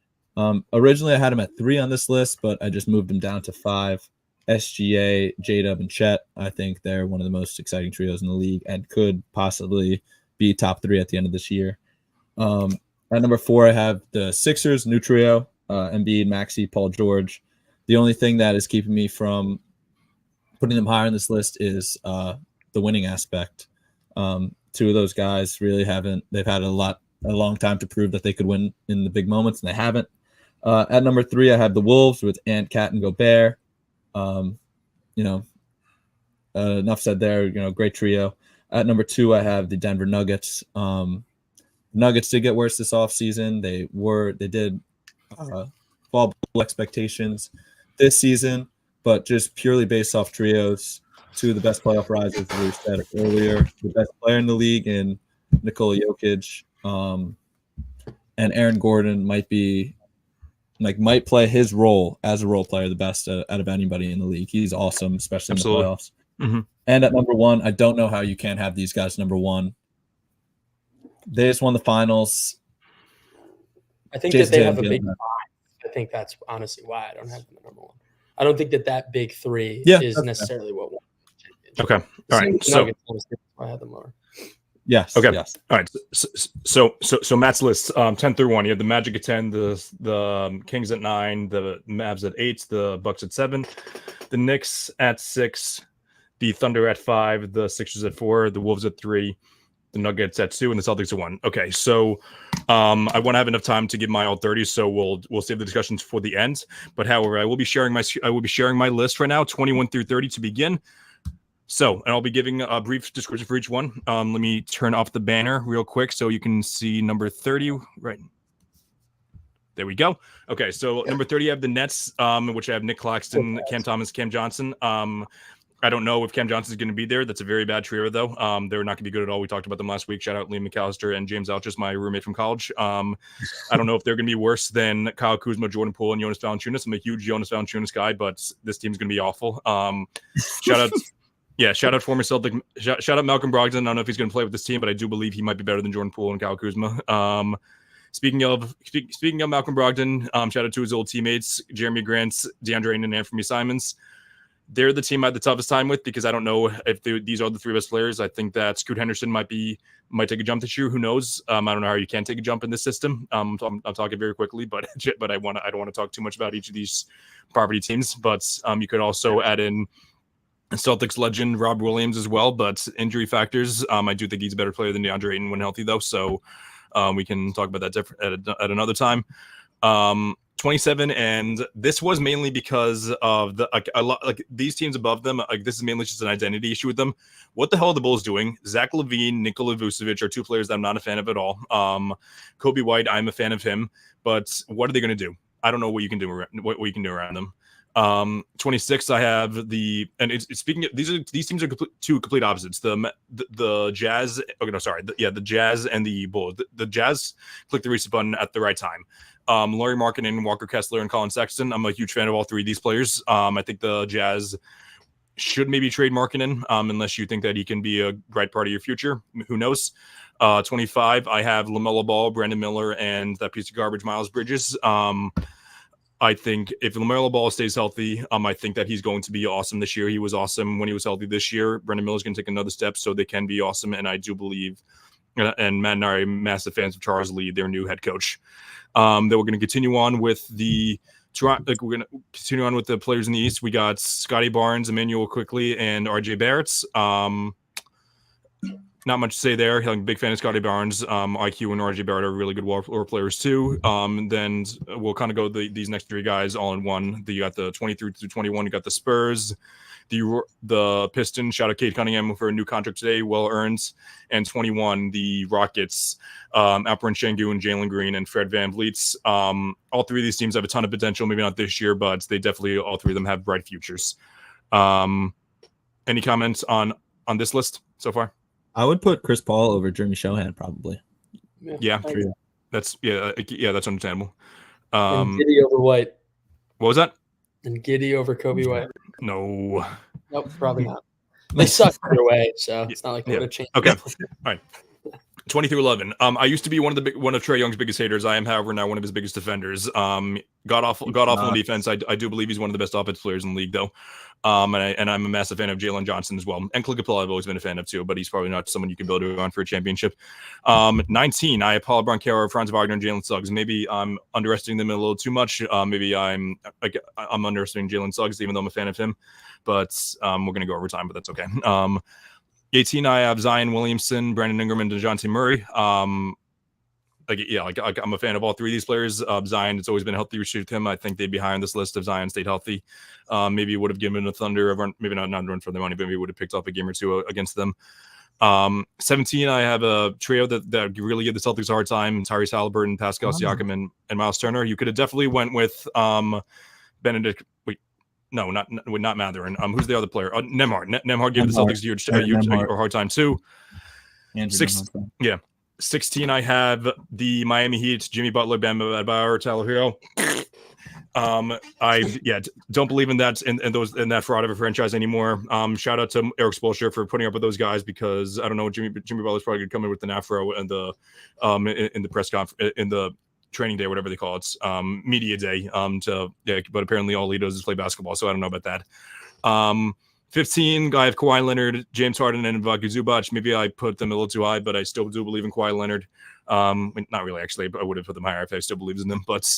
Originally, I had him at 3 on this list, but I just moved him down to 5. SGA, J-Dub, and Chet. I think they're one of the most exciting trios in the league and could possibly be top 3 at the end of this year. At number 4, I have the Sixers, new trio: Embiid, Maxey, Paul George. The only thing that is keeping me from putting them higher on this list is the winning aspect. 2 of those guys really haven't. They've had a long time to prove that they could win in the big moments, and they haven't. At number 3, I have the Wolves with Ant, Cat, and Gobert. Enough said there. Great trio. At number 2, I have the Denver Nuggets. Nuggets did get worse this offseason. They did fall below expectations this season, but just purely based off trios, 2 of the best playoff risers we said earlier, the best player in the league in Nikola Jokic, and Aaron Gordon might play his role as a role player the best out of anybody in the league. He's awesome, especially in the playoffs. Mm-hmm. And at number 1, I don't know how you can't have these guys number 1. They just won the finals. I think that they have a big 5. I think that's honestly why I don't have them at number 1. I don't think that big 3 is necessarily what won. Okay. All right. So I had them lower. Yes. Okay. Yes. All right. So Matt's list, 10 through 1. You have the Magic at 10, the Kings at 9, the Mavs at 8, the Bucks at 7, the Knicks at 6, the Thunder at 5, the Sixers at 4, the Wolves at 3, the Nuggets at 2, and the Celtics at 1. Okay. So I want to have enough time to give my all 30, so we'll save the discussions for the end. But however, I will be sharing my list right now, 21 through 30 to begin. So, and I'll be giving a brief description for each one. Let me turn off the banner real quick so you can see number 30. Right. There we go. Okay, so number 30, I have the Nets, which I have Nick Claxton, Cam Thomas, Cam Johnson. I don't know if Cam Johnson is going to be there. That's a very bad trio, though. They're not going to be good at all. We talked about them last week. Shout out Liam McAllister and James Alchus, my roommate from college. I don't know if they're going to be worse than Kyle Kuzma, Jordan Poole, and Jonas Valanciunas. I'm a huge Jonas Valanciunas guy, but this team's going to be awful. Shout out former Celtic. Shout out Malcolm Brogdon. I don't know if he's going to play with this team, but I do believe he might be better than Jordan Poole and Kyle Kuzma. Speaking of Malcolm Brogdon, shout out to his old teammates, Jeremy Grant, DeAndre Ayton, and Anthony Simons. They're the team I had the toughest time with because I don't know if these are the three best players. I think that Scoot Henderson might take a jump this year. Who knows? I don't know how you can take a jump in this system. I'm talking very quickly, but I don't want to talk too much about each of these property teams. But you could also add in Celtics legend Rob Williams as well. But injury factors, I do think he's a better player than DeAndre Ayton when healthy, though. So we can talk about that at another time. 27, and this was mainly because of these teams above them. This is mainly just an identity issue with them. What the hell are the Bulls doing? Zach LaVine, Nikola Vucevic are two players that I'm not a fan of at all. Kobe White, I'm a fan of him, but what are they going to do? I don't know what you can do. What you can do around them. 26, I have speaking of, these teams are two complete opposites. The Jazz. Okay, no, sorry. The Jazz and the Bulls. The Jazz click the reset button at the right time. Laurie Markkinen, Walker Kessler, and Colin Sexton. I'm a huge fan of all three of these players. I think the Jazz should maybe trade Markkinen, unless you think that he can be a bright part of your future. Who knows? 25, I have LaMelo Ball, Brandon Miller, and that piece of garbage, Miles Bridges. I think if LaMelo Ball stays healthy, I think that he's going to be awesome this year. He was awesome when he was healthy this year. Brandon Miller's going to take another step so they can be awesome, and I do believe, and Matt and I are massive fans of Charles Lee, their new head coach. Then we're going to continue on with the players in the East. We got Scotty Barnes, Emmanuel Quickley, and RJ Barrett. Not much to say there. I'm a big fan of Scotty Barnes. IQ and RJ Barrett are really good role players too. Then we'll kind of go these next three guys all in one. You got the 23 through 21. You got the Spurs, the Pistons. Shout out Cade Cunningham for a new contract today, well earned. And 21, the Rockets, Alperen Sengun and Jalen Green and Fred VanVleet. All three of these teams have a ton of potential. Maybe not this year, but they definitely, all three of them have bright futures. Any comments on this list so far? I would put Chris Paul over Jeremy Shohan probably. Yeah, that's understandable. And Giddy over White. What was that? And Giddy over Kobe White. No. Nope, probably not. They suck either way, so it's not like they would have changed. Okay, all right. 20 through 11. I used to be one of Trae Young's biggest haters. I am, however, now one of his biggest defenders. God awful on defense. I do believe he's one of the best offensive players in the league, though. And I'm a massive fan of Jalen Johnson as well. And Clint Capella I've always been a fan of too, but he's probably not someone you can build around for a championship. 19, I have Paul Broncaro, Franz Wagner, and Jalen Suggs. Maybe I'm underestimating them a little too much. Maybe I'm underestimating Jalen Suggs, even though I'm a fan of him. But we're gonna go over time, but that's okay. 18, I have Zion Williamson, Brandon Ingram, and DeJounte Murray. I'm a fan of all three of these players. Zion, it's always been a healthy issue with him. I think they'd be high on this list if Zion stayed healthy. Maybe would have given the Thunder, maybe not run for their money, but maybe would have picked up a game or two against them. 17, I have a trio that really give the Celtics a hard time: Tyrese Halliburton, Pascal Siakam, and Miles Turner. You could have definitely went with Benedict. No, not Mathurin. Who's the other player? Nembhard. Nembhard gave the Celtics a hard time too. 16, I have the Miami Heat, Jimmy Butler, Bam Adebayo, Tyler Hero. Don't believe in that in that fraud of a franchise anymore. Shout out to Eric Spoelstra for putting up with those guys, because I don't know, Jimmy Butler's probably going to come in with an afro and the in the press conference, in the training day, whatever they call it, media day. But apparently all he does is play basketball, so I don't know about that. 15, I have Kawhi Leonard, James Harden, and Ivica Zubac. Maybe I put them a little too high, but I still do believe in Kawhi Leonard. Not really, actually, but I would have put them higher if I still believes in them. But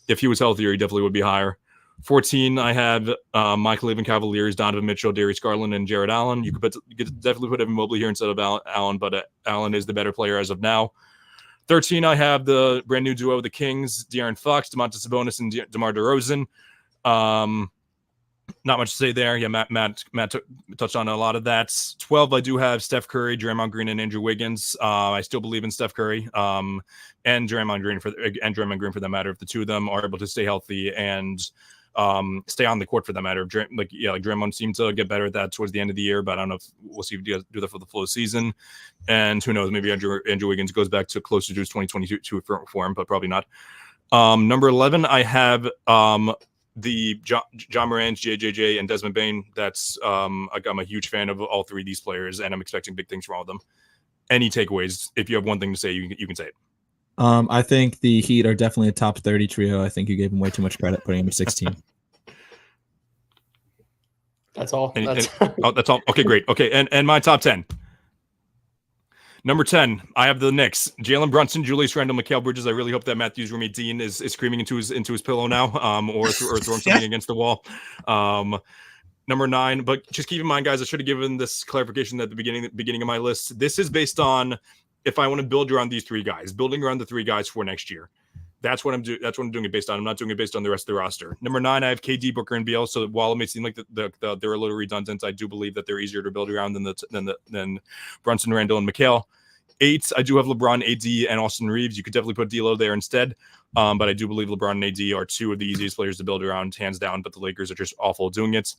if he was healthier, he definitely would be higher. 14, I have Michael Cleveland Cavaliers, Donovan Mitchell, Darius Garland, and Jared Allen. You could definitely put Evan Mobley here instead of Allen, but Allen is the better player as of now. 13, I have the brand new duo, the Kings, De'Aaron Fox, Domantas Sabonis, and DeMar DeRozan. Not much to say there. Yeah, Matt touched on a lot of that. 12, I do have Steph Curry, Draymond Green, and Andrew Wiggins. I still believe in Steph Curry and Draymond Green for that matter. If the two of them are able to stay healthy and stay on the court for that matter. Like Draymond seemed to get better at that towards the end of the year, but I don't know if we'll see if he do that for the full season. And who knows, maybe Andrew Wiggins goes back to closer to his 2022 form, but probably not. Number 11, I have the John Morant, JJJ, and Desmond Bain. That's I'm a huge fan of all three of these players, and I'm expecting big things from all of them. Any takeaways? If you have one thing to say, you can say it. I think the Heat are definitely a top 30 trio. I think you gave them way too much credit putting them at 16. That's all. That's all. Okay, great. Okay, and my top 10. Number 10, I have the Knicks. Jalen Brunson, Julius Randle, Mikal Bridges. I really hope that Matthew's roommate Dean is screaming into his pillow now, or throwing something against the wall. Number 9, but just keep in mind, guys, I should have given this clarification at the beginning of my list. This is based on if I want to build around these three guys, building around the three guys for next year. That's what I'm doing. That's what I'm doing it based on. I'm not doing it based on the rest of the roster. Number 9, I have KD, Booker, and Beal. So while it may seem like they're a little redundant, I do believe that they're easier to build around than Brunson, Randle, and Mikal. 8, I do have LeBron, AD, and Austin Reeves. You could definitely put D'Lo there instead, but I do believe LeBron and AD are two of the easiest players to build around, hands down. But the Lakers are just awful doing it.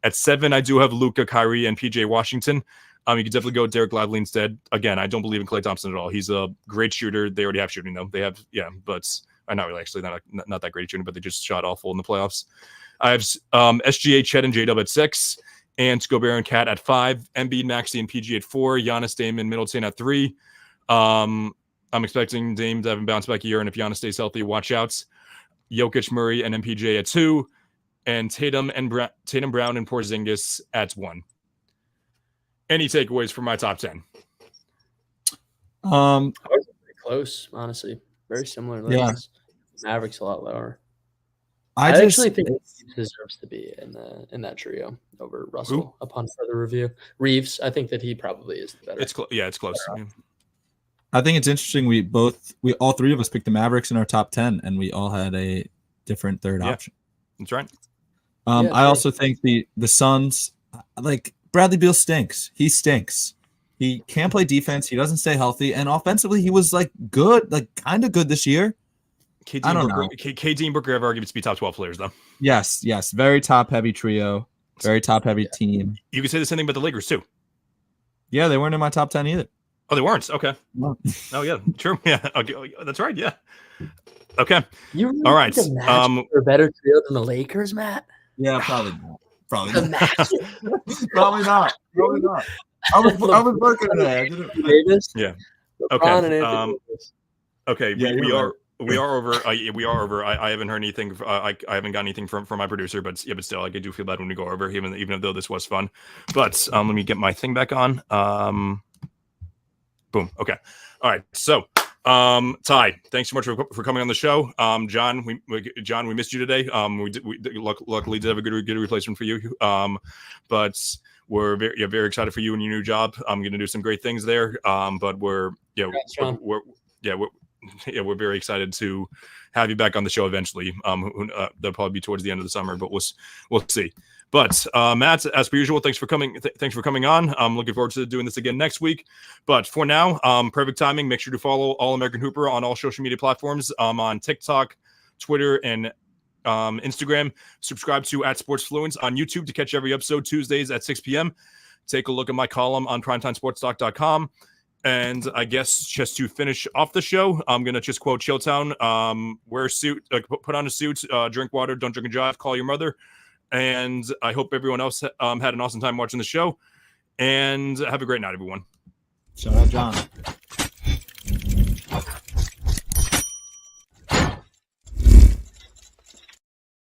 At 7, I do have Luka, Kyrie, and PJ Washington. You could definitely go Derek Lively instead. Again, I don't believe in Klay Thompson at all. He's a great shooter. They already have shooting though. They have, but not really actually not that great shooting, but they just shot awful in the playoffs. I have SGA, Chet, and J-Dub at 6, and Gobert and Cat at 5, Embiid, Maxey, and PG at 4, Giannis, Dame, and Middleton at 3. I'm expecting Dame to have a bounce back year, and if Giannis stays healthy, watch out. Jokic, Murray, and MPJ at 2, and Tatum, Brown, and Porzingis at 1. Any takeaways from my top 10? I was pretty close, honestly. Very similar. Yeah. Mavericks a lot lower. I actually think he deserves to be in that trio over Russell upon further review. Reeves, I think that he probably is the better. It's close. Yeah. I think it's interesting. We all three of us picked the Mavericks in our top 10, and we all had a different third option. That's right. I also think the Suns, like Bradley Beal stinks. He stinks. He can't play defense. He doesn't stay healthy, and offensively, he was like good, like kind of good this year. KD and Booker have arguments to be top 12 players, though. Yes. Very top-heavy trio. Very top-heavy team. You could say the same thing about the Lakers, too. Yeah, they weren't in my top 10 either. Oh, they weren't? Okay. No. Oh, yeah. True. Yeah. Okay. That's right. Yeah. Okay. You really all right. think the Magic are a better trio than the Lakers, Matt? Yeah, probably not. Probably The not. Magic. Probably not. I was working today. Davis. Yeah. LeBron and Okay. Anthony Davis. Okay. Yeah, We you're are over. We are over. I haven't heard anything. I haven't got anything from my producer, but still, like, I do feel bad when we go over, even though this was fun. But let me get my thing back on. Boom. Okay. All right. So, Ty, thanks so much for coming on the show. John, we missed you today. We luckily did have a good replacement for you. But we're very excited for you and your new job. I'm going to do some great things there. But we're very excited to have you back on the show eventually. That'll probably be towards the end of the summer, but we'll see. But Matt, as per usual, thanks for coming. Thanks for coming on. I'm looking forward to doing this again next week. But for now, perfect timing. Make sure to follow All American Hooper on all social media platforms. On TikTok, Twitter, and Instagram. Subscribe to @SportsFluent on YouTube to catch every episode Tuesdays at 6 p.m. Take a look at my column on primetimesportstalk.com. And I guess just to finish off the show, I'm going to just quote Chilltown. Wear a suit, put on a suit, drink water, don't drink and drive, call your mother. And I hope everyone else had an awesome time watching the show. And have a great night, everyone. Shout out, John.